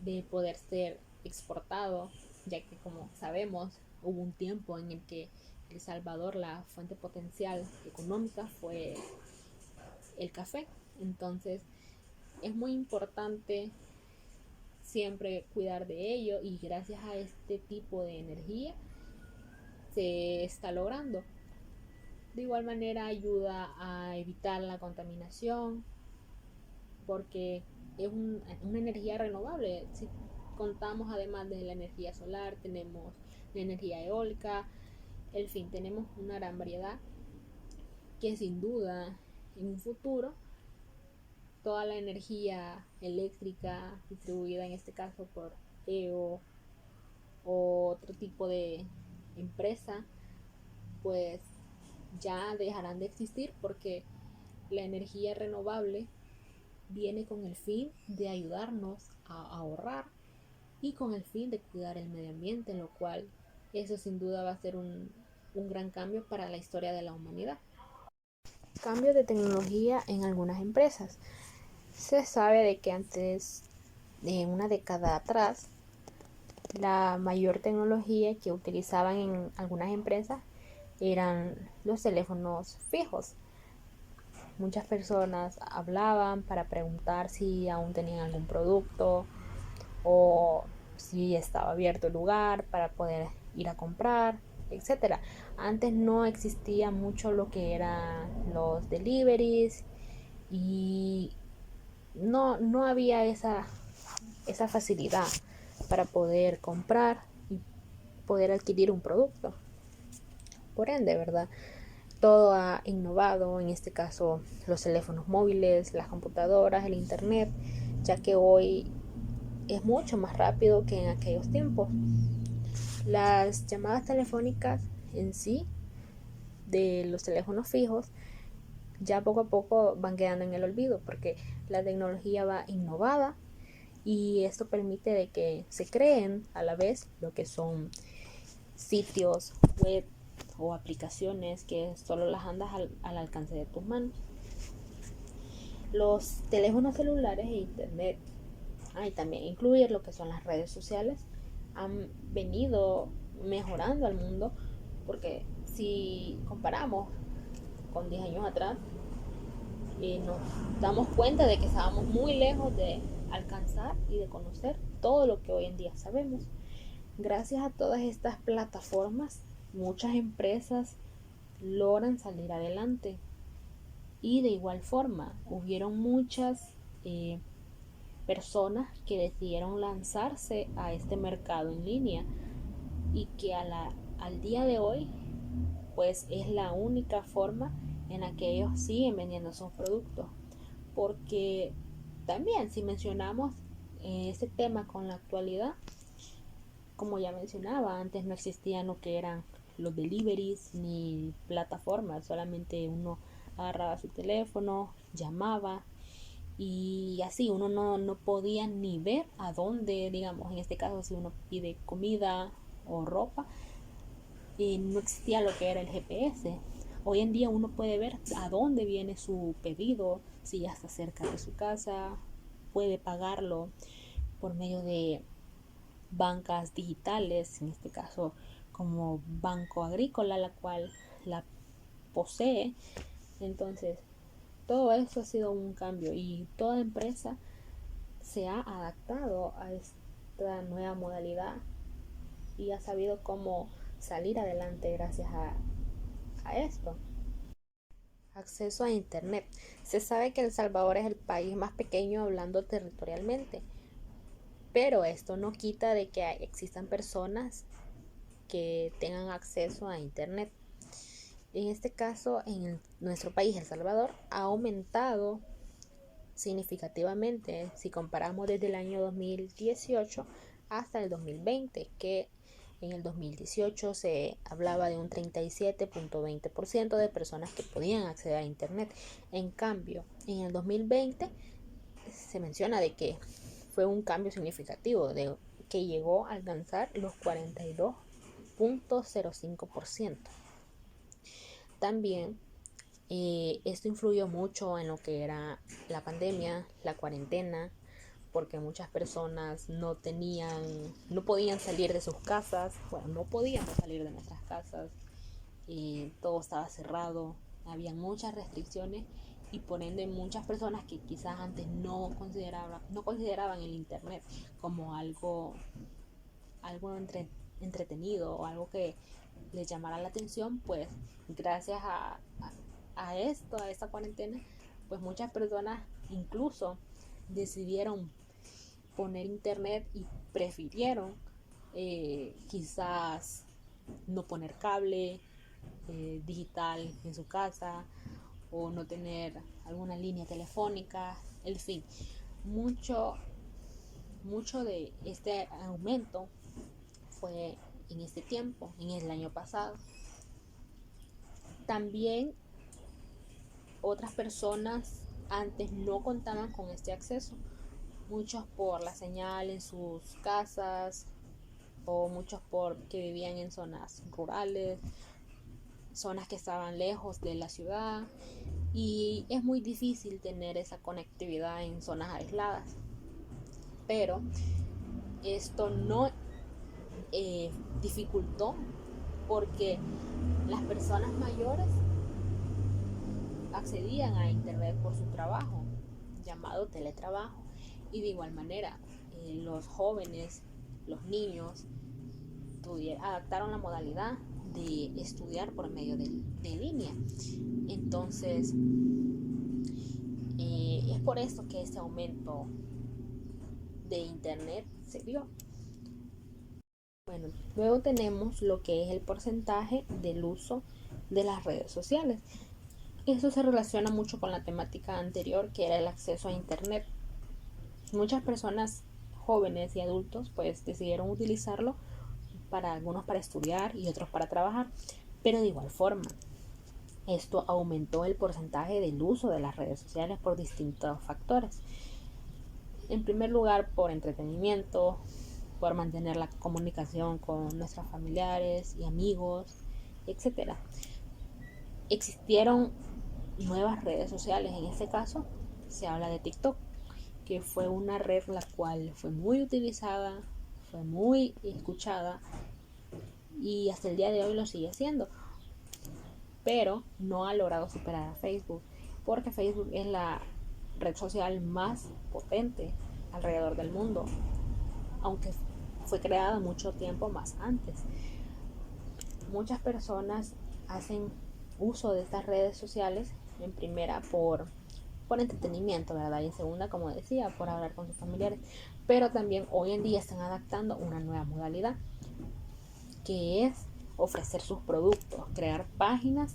de poder ser exportado, ya que como sabemos hubo un tiempo en el que El Salvador la fuente potencial económica fue el café. Entonces es muy importante siempre cuidar de ello y gracias a este tipo de energía se está logrando. De igual manera ayuda a evitar la contaminación porque es una energía renovable. Si contamos además de la energía solar, tenemos la energía eólica, en fin, tenemos una gran variedad que sin duda en un futuro toda la energía eléctrica distribuida en este caso por EO o otro tipo de empresa, pues ya dejarán de existir porque la energía renovable viene con el fin de ayudarnos a ahorrar y con el fin de cuidar el medio ambiente, lo cual eso sin duda va a ser un gran cambio para la historia de la humanidad. Cambio de tecnología en algunas empresas. Se sabe de que antes, de una década atrás, la mayor tecnología que utilizaban en algunas empresas eran los teléfonos fijos. Muchas personas hablaban para preguntar si aún tenían algún producto o si estaba abierto el lugar para poder ir a comprar, etcétera. Antes no existía mucho lo que eran los deliveries y no había esa facilidad para poder comprar y poder adquirir un producto. Por ende, ¿verdad? Todo ha innovado, en este caso los teléfonos móviles, las computadoras, el internet, ya que hoy es mucho más rápido que en aquellos tiempos. Las llamadas telefónicas en sí de los teléfonos fijos ya poco a poco van quedando en el olvido porque la tecnología va innovada y esto permite de que se creen a la vez lo que son sitios web o aplicaciones que solo las andas al alcance de tus manos. Los teléfonos celulares e internet, y también incluir lo que son las redes sociales, han venido mejorando al mundo porque si comparamos con 10 años atrás, nos damos cuenta de que estábamos muy lejos de alcanzar y de conocer todo lo que hoy en día sabemos. Gracias a todas estas plataformas, muchas empresas logran salir adelante y de igual forma hubieron muchas personas que decidieron lanzarse a este mercado en línea y que al día de hoy pues es la única forma en la que ellos siguen vendiendo sus productos, porque también si mencionamos este tema con la actualidad, como ya mencionaba, antes no existían lo que eran los deliveries ni plataformas, solamente uno agarraba su teléfono, llamaba y así uno no podía ni ver a dónde, digamos, en este caso si uno pide comida o ropa, no existía lo que era el GPS. Hoy en día uno puede ver a dónde viene su pedido, si ya está cerca de su casa, puede pagarlo por medio de bancas digitales, en este caso como Banco Agrícola, la cual la posee. Entonces, todo eso ha sido un cambio y toda empresa se ha adaptado a esta nueva modalidad y ha sabido cómo salir adelante gracias a esto. Acceso a Internet. Se sabe que El Salvador es el país más pequeño hablando territorialmente, pero esto no quita de que existan personas que tengan acceso a Internet. En este caso, nuestro país, El Salvador, ha aumentado significativamente si comparamos desde el año 2018 hasta el 2020, que en el 2018 se hablaba de un 37.20% de personas que podían acceder a Internet. En cambio, en el 2020 se menciona de que fue un cambio significativo, de que llegó a alcanzar los 42.05%. También esto influyó mucho en lo que era la pandemia, la cuarentena, porque muchas personas no podían salir de sus casas, bueno, no podíamos salir de nuestras casas, todo estaba cerrado, había muchas restricciones y por ende muchas personas que quizás antes no consideraban el internet como algo entretenido o algo que les llamara la atención, pues gracias a esta cuarentena, pues muchas personas incluso decidieron poner internet y prefirieron quizás no poner cable digital en su casa o no tener alguna línea telefónica, en fin, mucho de este aumento fue en este tiempo, en el año pasado. También otras personas antes no contaban con este acceso, muchos por la señal en sus casas o muchos porque vivían en zonas rurales, zonas que estaban lejos de la ciudad, y es muy difícil tener esa conectividad en zonas aisladas. Pero esto no dificultó, porque las personas mayores accedían a internet por su trabajo, llamado teletrabajo, y de igual manera los jóvenes, los niños adaptaron la modalidad de estudiar por medio de línea. Entonces es por eso que este aumento de internet se dio. Bueno, luego tenemos lo que es el porcentaje del uso de las redes sociales. Eso se relaciona mucho con la temática anterior, que era el acceso a internet. Muchas personas jóvenes y adultos pues decidieron utilizarlo, algunos para estudiar y otros para trabajar, pero de igual forma esto aumentó el porcentaje del uso de las redes sociales por distintos factores. En primer lugar, por entretenimiento, por mantener la comunicación con nuestros familiares y amigos, etc. Existieron nuevas redes sociales. En este caso se habla de TikTok, que fue una red la cual fue muy utilizada, fue muy escuchada y hasta el día de hoy lo sigue siendo, pero no ha logrado superar a Facebook, porque Facebook es la red social más potente alrededor del mundo, aunque fue creada mucho tiempo más antes. Muchas personas hacen uso de estas redes sociales, en primera por entretenimiento, ¿verdad? Y en segunda, como decía, por hablar con sus familiares. Pero también hoy en día están adaptando una nueva modalidad, que es ofrecer sus productos, crear páginas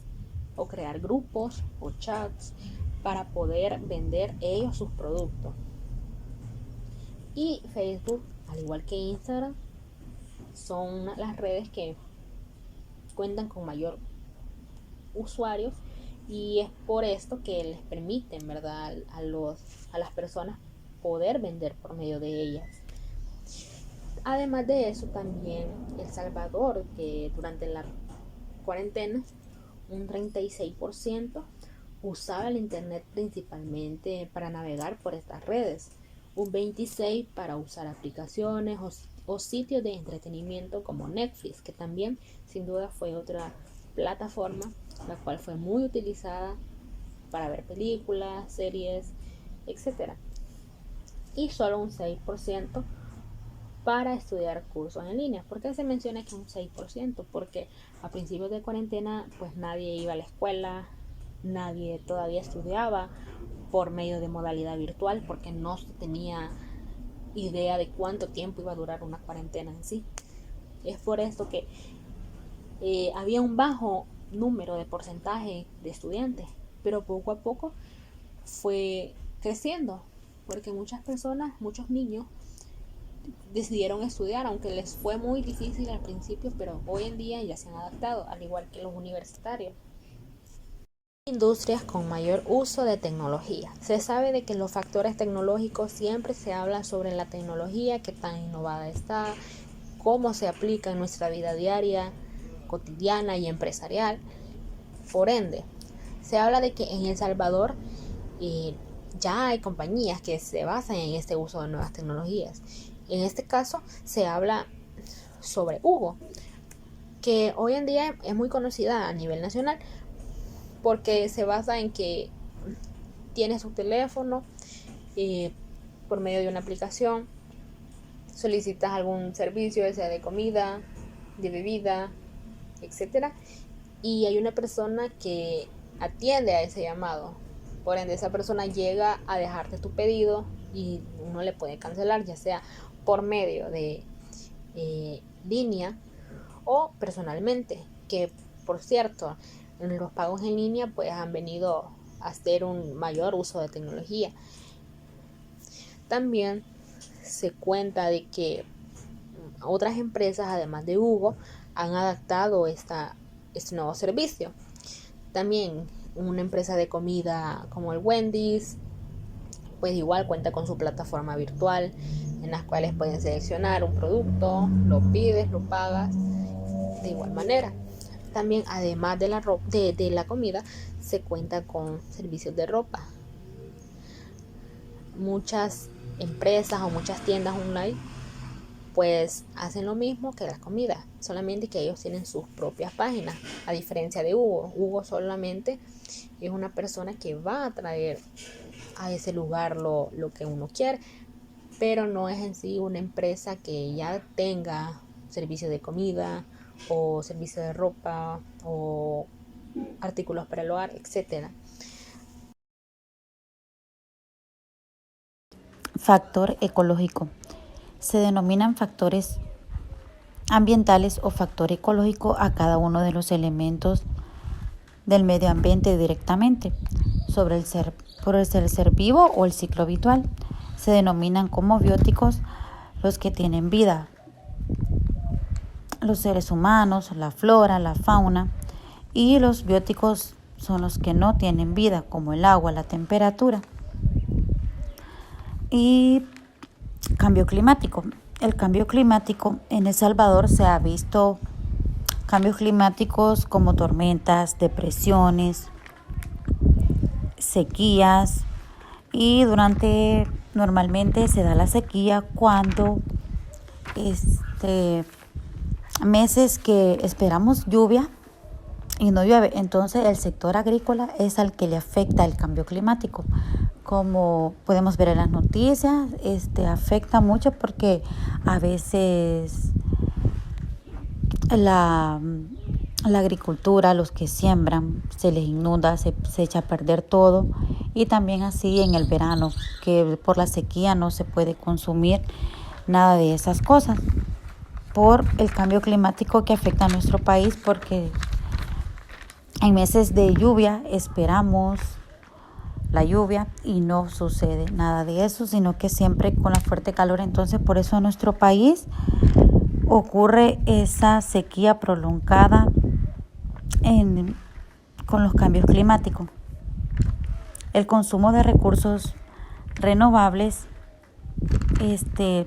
o crear grupos o chats para poder vender ellos sus productos. Y Facebook, al igual que Instagram, son las redes que cuentan con mayor usuarios, y es por esto que les permiten, ¿verdad?, a las personas poder vender por medio de ellas. Además de eso, también El Salvador, que durante la cuarentena, un 36% usaba el internet principalmente para navegar por estas redes, un 26% para usar aplicaciones o sitios de entretenimiento como Netflix, que también sin duda fue otra plataforma la cual fue muy utilizada para ver películas, series, etc. Y solo un 6% para estudiar cursos en línea. ¿Por qué se menciona que un 6%? Porque a principios de cuarentena pues nadie iba a la escuela, nadie todavía estudiaba por medio de modalidad virtual porque no se tenía idea de cuánto tiempo iba a durar una cuarentena en sí. Es por esto que había un bajo número de porcentaje de estudiantes, pero poco a poco fue creciendo porque muchas personas, muchos niños decidieron estudiar, aunque les fue muy difícil al principio, pero hoy en día ya se han adaptado, al igual que los universitarios. Industrias con mayor uso de tecnología. Se sabe de que los factores tecnológicos siempre se habla sobre la tecnología, qué tan innovada está, cómo se aplica en nuestra vida diaria, cotidiana y empresarial. Por ende, se habla de que en El Salvador ya hay compañías que se basan en este uso de nuevas tecnologías. En este caso se habla sobre Hugo, que hoy en día es muy conocida a nivel nacional porque se basa en que tiene su teléfono por medio de una aplicación, solicitas algún servicio, ya sea de comida, de bebida, etc. Y hay una persona que atiende a ese llamado. Por ende, esa persona llega a dejarte tu pedido y uno le puede cancelar, ya sea por medio de línea o personalmente, que por cierto, los pagos en línea pues han venido a hacer un mayor uso de tecnología. También se cuenta de que otras empresas, además de Hugo, han adaptado este nuevo servicio. También una empresa de comida como el Wendy's, pues igual cuenta con su plataforma virtual en las cuales pueden seleccionar un producto, lo pides, lo pagas de igual manera. También, además de la comida, se cuenta con servicios de ropa. Muchas empresas o muchas tiendas online pues hacen lo mismo que la comida, solamente que ellos tienen sus propias páginas, a diferencia de Hugo. Hugo solamente es una persona que va a traer a ese lugar lo que uno quiere, pero no es en sí una empresa que ya tenga servicio de comida o servicio de ropa o artículos para el hogar, etc. Factor ecológico. Se denominan factores ambientales o factor ecológico a cada uno de los elementos del medio ambiente directamente por el ser vivo o el ciclo vital. Se denominan como bióticos los que tienen vida, los seres humanos, la flora, la fauna, y los bióticos son los que no tienen vida, como el agua, la temperatura. Y cambio climático. El cambio climático en El Salvador se ha visto cambios climáticos como tormentas, depresiones, sequías, y normalmente se da la sequía cuando meses que esperamos lluvia y no llueve. Entonces el sector agrícola es al que le afecta el cambio climático. Como podemos ver en las noticias, afecta mucho porque a veces la agricultura, los que siembran, se les inunda, se echa a perder todo. Y también así en el verano, que por la sequía no se puede consumir nada de esas cosas por el cambio climático que afecta a nuestro país, porque en meses de lluvia esperamos la lluvia y no sucede nada de eso, sino que siempre con la fuerte calor. Entonces por eso en nuestro país ocurre esa sequía prolongada con los cambios climáticos. El consumo de recursos renovables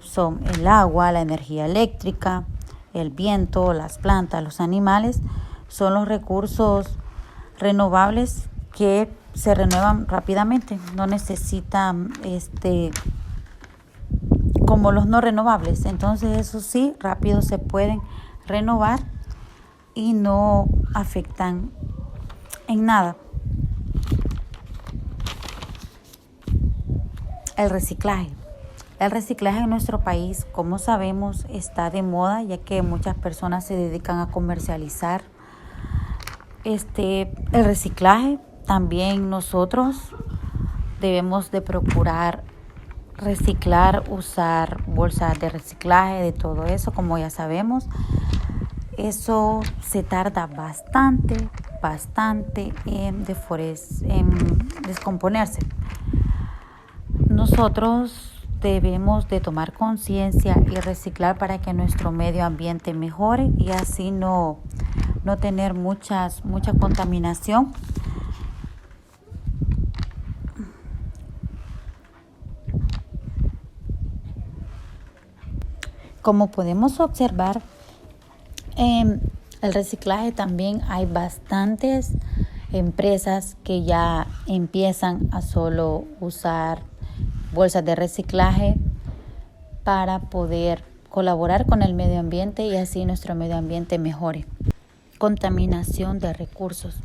son el agua, la energía eléctrica, el viento, las plantas, los animales, son los recursos renovables que se renuevan rápidamente, no necesitan como los no renovables. Entonces eso sí, rápido se pueden renovar y no afectan en nada. El reciclaje. El reciclaje en nuestro país, como sabemos, está de moda, ya que muchas personas se dedican a comercializar el reciclaje. También nosotros debemos de procurar reciclar, usar bolsas de reciclaje, de todo eso, como ya sabemos. Eso se tarda bastante en descomponerse. Nosotros debemos de tomar conciencia y reciclar para que nuestro medio ambiente mejore y así no tener mucha contaminación. Como podemos observar, el reciclaje también hay bastantes empresas que ya empiezan a solo usar bolsas de reciclaje para poder colaborar con el medio ambiente y así nuestro medio ambiente mejore. Contaminación de recursos.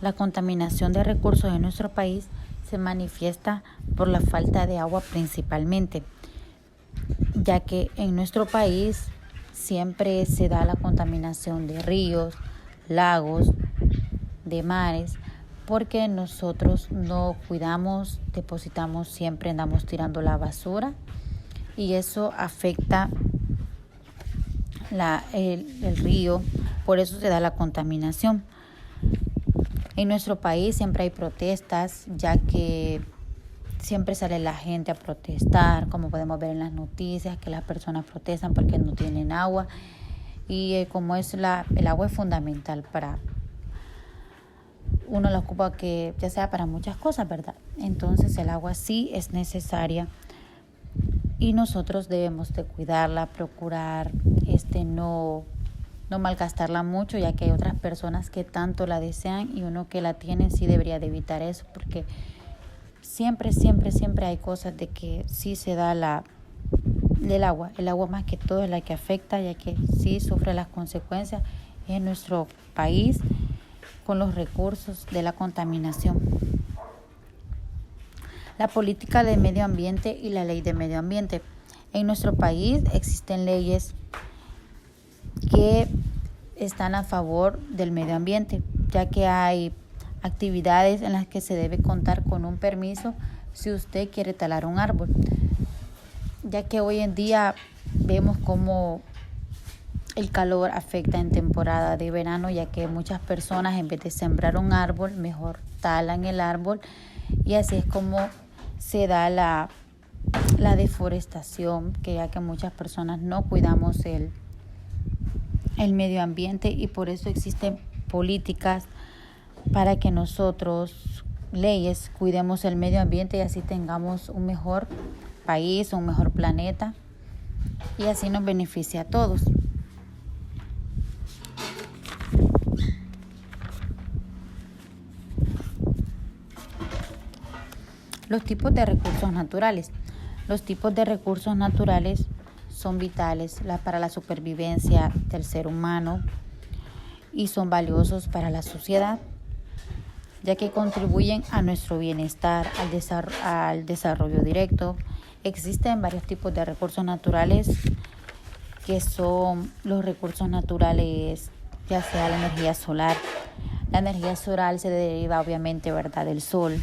La contaminación de recursos en nuestro país se manifiesta por la falta de agua principalmente, ya que en nuestro país siempre se da la contaminación de ríos, lagos, de mares, porque nosotros no cuidamos, depositamos, siempre andamos tirando la basura y eso afecta el río, por eso se da la contaminación. En nuestro país siempre hay protestas, ya que siempre sale la gente a protestar, como podemos ver en las noticias, que las personas protestan porque no tienen agua y como el agua es fundamental para uno, la ocupa que ya sea para muchas cosas, ¿verdad? Entonces el agua sí es necesaria y nosotros debemos de cuidarla, procurar no malgastarla mucho, ya que hay otras personas que tanto la desean y uno que la tiene sí debería de evitar eso, porque siempre hay cosas de que sí se da el agua más que todo es la que afecta, ya que sí sufre las consecuencias en nuestro país con los recursos de la contaminación. La política de medio ambiente y la ley de medio ambiente. En nuestro país existen leyes que están a favor del medio ambiente, ya que hay actividades en las que se debe contar con un permiso si usted quiere talar un árbol, ya que hoy en día vemos cómo el calor afecta en temporada de verano, ya que muchas personas en vez de sembrar un árbol mejor talan el árbol y así es como se da la deforestación, que ya que muchas personas no cuidamos el medio ambiente y por eso existen políticas para que nosotros, leyes, cuidemos el medio ambiente y así tengamos un mejor país, un mejor planeta y así nos beneficia a todos. Los tipos de recursos naturales. Los tipos de recursos naturales son vitales para la supervivencia del ser humano y son valiosos para la sociedad, ya que contribuyen a nuestro bienestar, al desarrollo directo. Existen varios tipos de recursos naturales, que son los recursos naturales, ya sea la energía solar. La energía solar se deriva obviamente, ¿verdad?, del sol.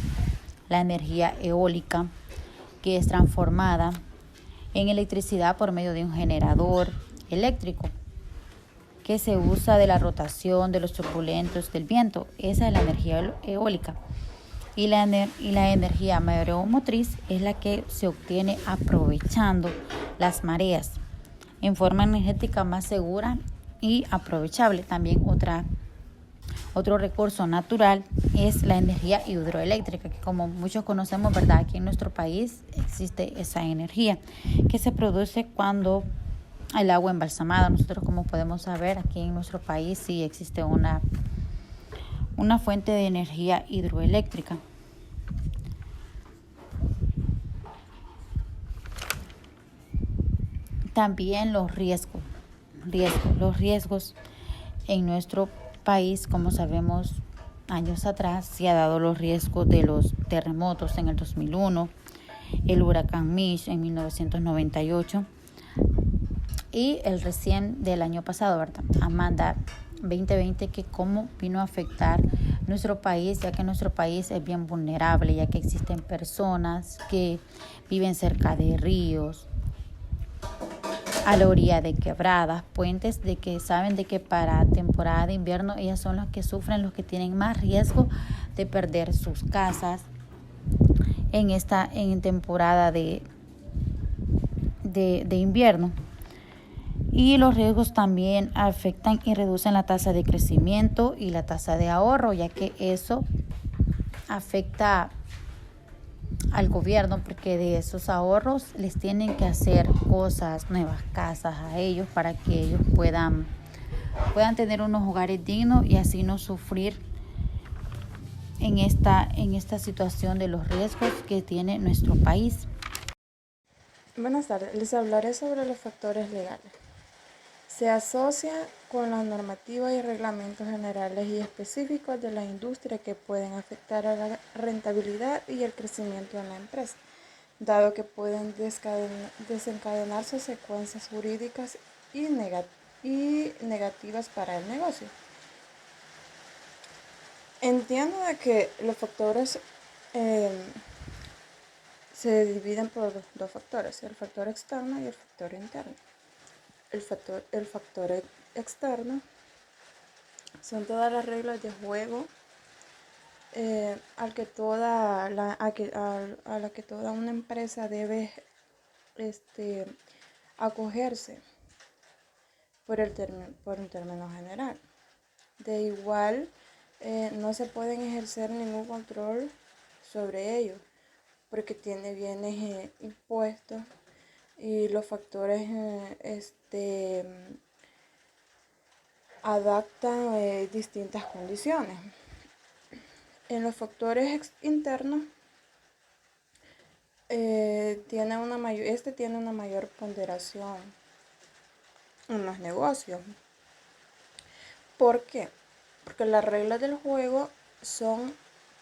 La energía eólica, que es transformada en electricidad por medio de un generador eléctrico, que se usa de la rotación, de los turbulentos, del viento. Esa es la energía eólica. Y la energía mareomotriz es la que se obtiene aprovechando las mareas en forma energética más segura y aprovechable. También otro recurso natural es la energía hidroeléctrica, que como muchos conocemos, ¿verdad?, aquí en nuestro país existe esa energía que se produce cuando el agua embalsamada. Nosotros, como podemos saber, aquí en nuestro país sí existe una fuente de energía hidroeléctrica. También los riesgos en nuestro país, como sabemos, años atrás se ha dado los riesgos de los terremotos en el 2001, el huracán Mitch en 1998 y el recién del año pasado, ¿verdad? Amanda 2020, que cómo vino a afectar nuestro país, ya que nuestro país es bien vulnerable, ya que existen personas que viven cerca de ríos, a la orilla de quebradas, puentes, de que saben de que para temporada de invierno ellas son las que sufren, los que tienen más riesgo de perder sus casas en temporada de invierno. Y los riesgos también afectan y reducen la tasa de crecimiento y la tasa de ahorro, ya que eso afecta al gobierno, porque de esos ahorros les tienen que hacer cosas, nuevas casas a ellos, para que ellos puedan tener unos hogares dignos y así no sufrir en esta situación de los riesgos que tiene nuestro país. Buenas tardes, les hablaré sobre los factores legales. Se asocia con las normativas y reglamentos generales y específicos de la industria que pueden afectar a la rentabilidad y el crecimiento de la empresa, dado que pueden desencadenarse secuencias jurídicas y negativas para el negocio. Entiendo de que los factores se dividen por dos factores, el factor externo y el factor interno. El factor externo son todas las reglas de juego a la que toda una empresa debe acogerse por un término general. De igual, no se pueden ejercer ningún control sobre ellos, porque tiene bienes impuestos y los factores adaptan distintas condiciones. En los factores internos tiene una mayor ponderación en los negocios. ¿Por qué? Porque las reglas del juego son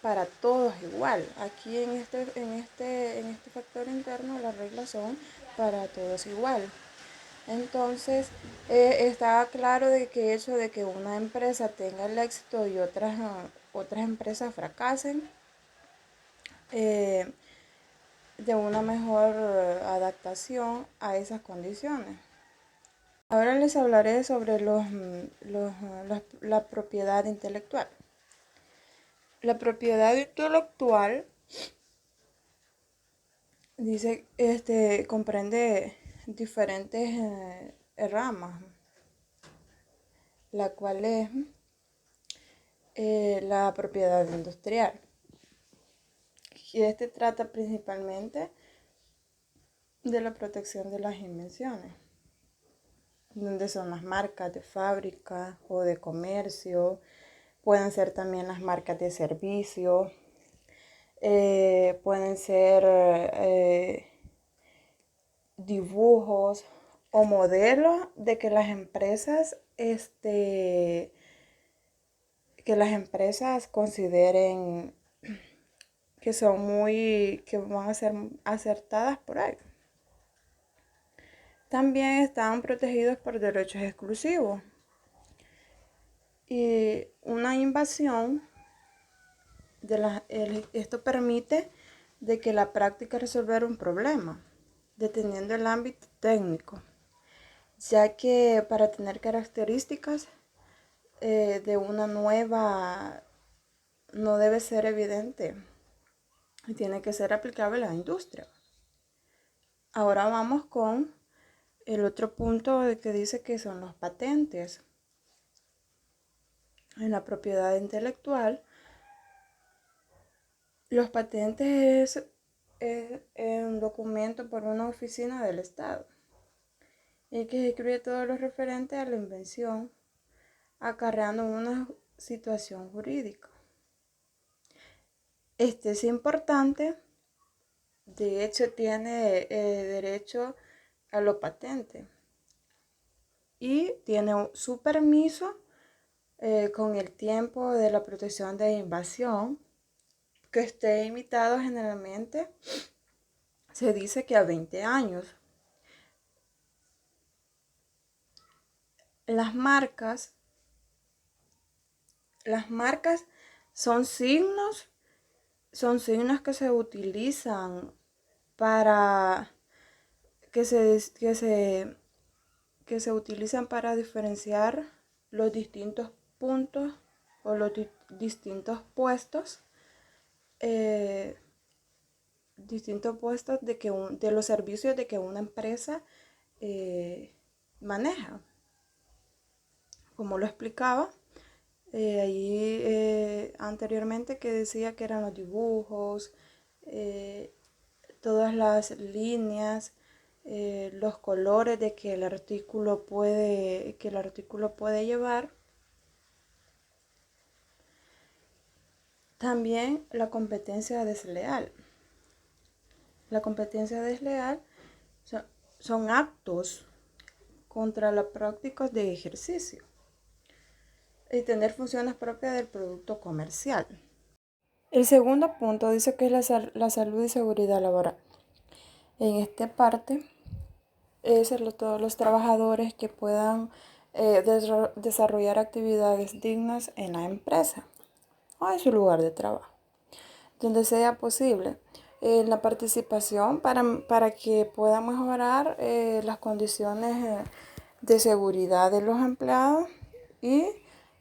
para todos igual. Aquí en este factor interno las reglas son para todos igual. Entonces está claro de que eso de que una empresa tenga el éxito y otras empresas fracasen, de una mejor adaptación a esas condiciones. Ahora les hablaré sobre la propiedad intelectual. La propiedad intelectual comprende diferentes ramas, la cual es la propiedad industrial. Y trata principalmente de la protección de las invenciones, donde son las marcas de fábrica o de comercio, pueden ser también las marcas de servicio, pueden ser dibujos o modelos de que las empresas consideren que van a ser acertadas por ahí. También están protegidos por derechos exclusivos. Y una invasión esto permite de que la práctica resolver un problema, deteniendo el ámbito técnico, ya que para tener características de una nueva no debe ser evidente y tiene que ser aplicable a la industria. Ahora vamos con el otro punto que dice que son los patentes. En la propiedad intelectual, los patentes es un documento por una oficina del Estado, y que incluye todo lo referente a la invención, acarreando una situación jurídica. Este es importante, de hecho tiene derecho a lo patente y tiene su permiso con el tiempo de la protección de invasión, que esté limitado generalmente, se dice que a 20 años. Las marcas son signos que se utilizan para que se utilizan para diferenciar los distintos puntos o los distintos puestos de los servicios de que una empresa maneja. Como lo explicaba anteriormente, que decía que eran los dibujos, todas las líneas, los colores de que el artículo puede llevar. También la competencia desleal. La competencia desleal son actos contra las prácticas de ejercicio y tener funciones propias del producto comercial. El segundo punto dice que es la salud y seguridad laboral. En esta parte es todos los trabajadores que puedan desarrollar actividades dignas en la empresa o en su lugar de trabajo, donde sea posible. La participación para que puedan mejorar las condiciones de seguridad de los empleados y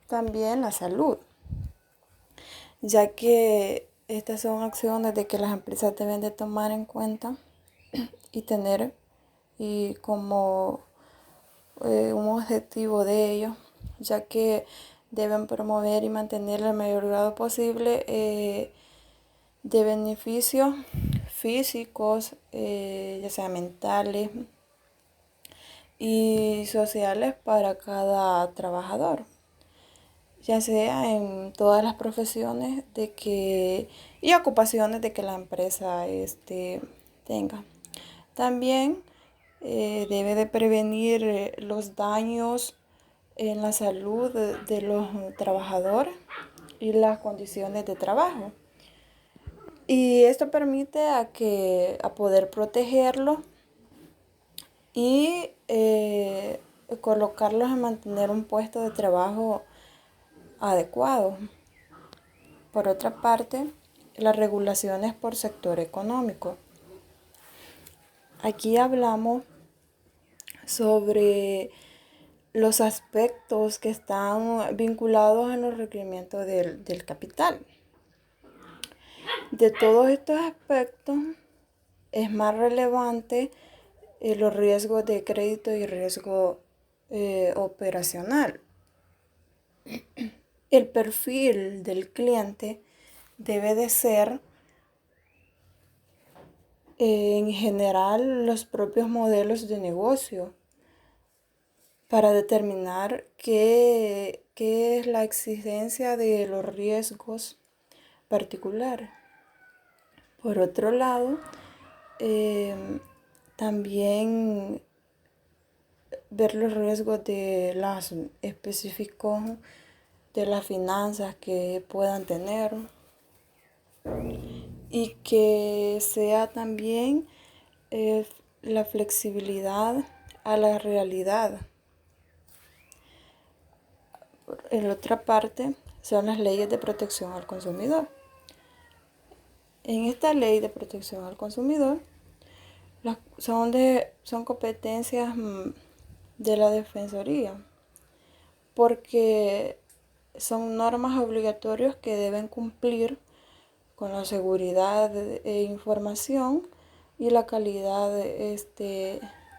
también la salud, ya que estas son acciones de que las empresas deben de tomar en cuenta y tener como un objetivo de ello, ya que deben promover y mantener el mayor grado posible de beneficios físicos, ya sea mentales y sociales para cada trabajador, ya sea en todas las profesiones y ocupaciones de que la empresa tenga. También debe de prevenir los daños en la salud de los trabajadores y las condiciones de trabajo. Y esto permite a poder protegerlos y colocarlos en mantener un puesto de trabajo adecuado. Por otra parte, las regulaciones por sector económico. Aquí hablamos sobre los aspectos que están vinculados en los requerimientos del capital. De todos estos aspectos es más relevante los riesgos de crédito y riesgo operacional. El perfil del cliente debe de ser en general los propios modelos de negocio para determinar qué es la exigencia de los riesgos particulares. Por otro lado, también ver los riesgos específicos de las finanzas que puedan tener y que sea también la flexibilidad a la realidad. En otra parte son las leyes de protección al consumidor. En esta ley de protección al consumidor son competencias de la Defensoría, porque son normas obligatorias que deben cumplir con la seguridad de información y la calidad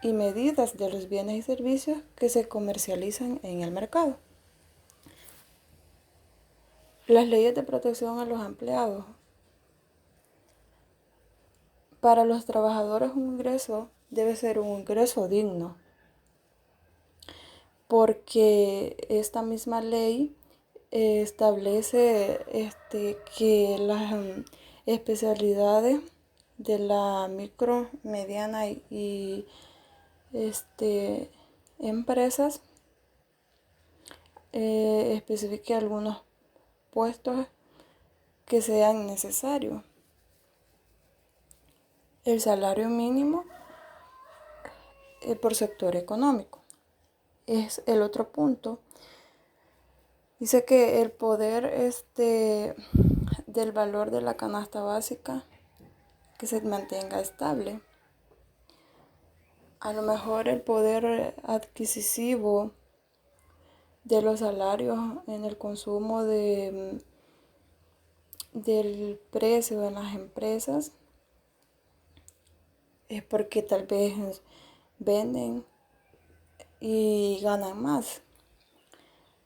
y medidas de los bienes y servicios que se comercializan en el mercado. Las leyes de protección a los empleados. Para los trabajadores un ingreso debe ser un ingreso digno, porque esta misma ley establece que las especialidades de la micro, mediana y empresas especifique algunos puestos que sean necesarios. El salario mínimo por sector económico es el otro punto. Dice que el poder del valor de la canasta básica que se mantenga estable. A lo mejor el poder adquisitivo de los salarios en el consumo del precio en las empresas es porque tal vez venden y ganan más.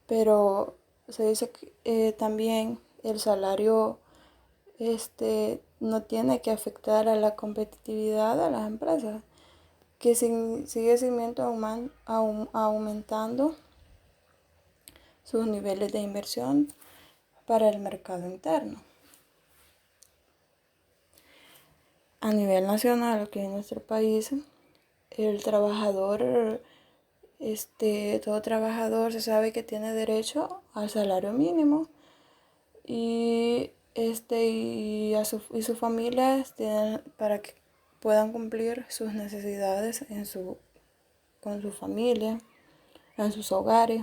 Pero se dice que también el salario no tiene que afectar a la competitividad de las empresas, que sigue aumentando sus niveles de inversión para el mercado interno. A nivel nacional, aquí en nuestro país, el trabajador, todo trabajador se sabe que tiene derecho al salario mínimo y su familia para que puedan cumplir sus necesidades con su familia, en sus hogares.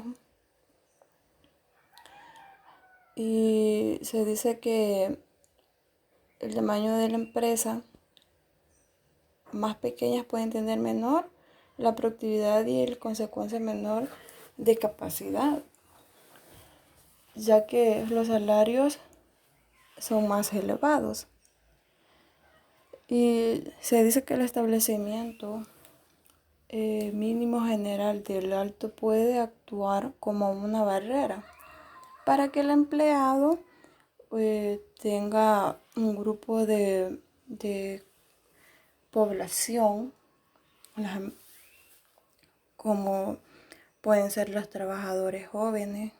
Y se dice que el tamaño de la empresa más pequeñas pueden tener menor la productividad y en consecuencia menor de capacidad, ya que los salarios son más elevados. Y se dice que el establecimiento mínimo general del alto puede actuar como una barrera para que el empleado tenga un grupo de población, como pueden ser los trabajadores jóvenes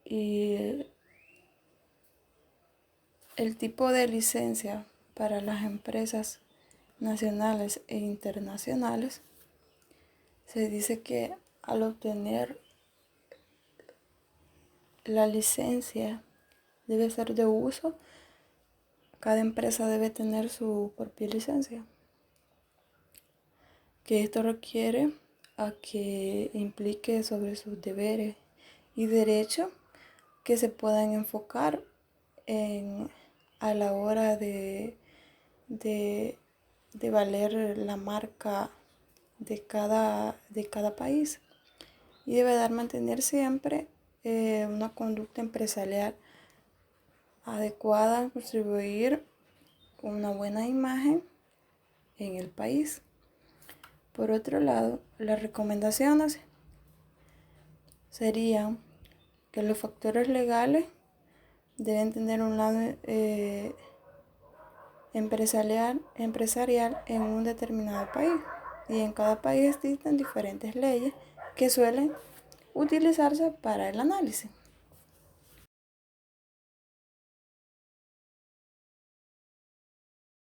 y el tipo de licencia para las empresas nacionales e internacionales. Se dice que al obtener la licencia debe ser de uso, cada empresa debe tener su propia licencia, que esto requiere a que implique sobre sus deberes y derechos que se puedan enfocar a la hora de valer la marca de cada país, y debe dar mantener siempre una conducta empresarial adecuada, contribuir una buena imagen en el país. Por otro lado, las recomendaciones serían que los factores legales deben tener un lado empresarial en un determinado país, y en cada país existen diferentes leyes que suelen utilizarse para el análisis.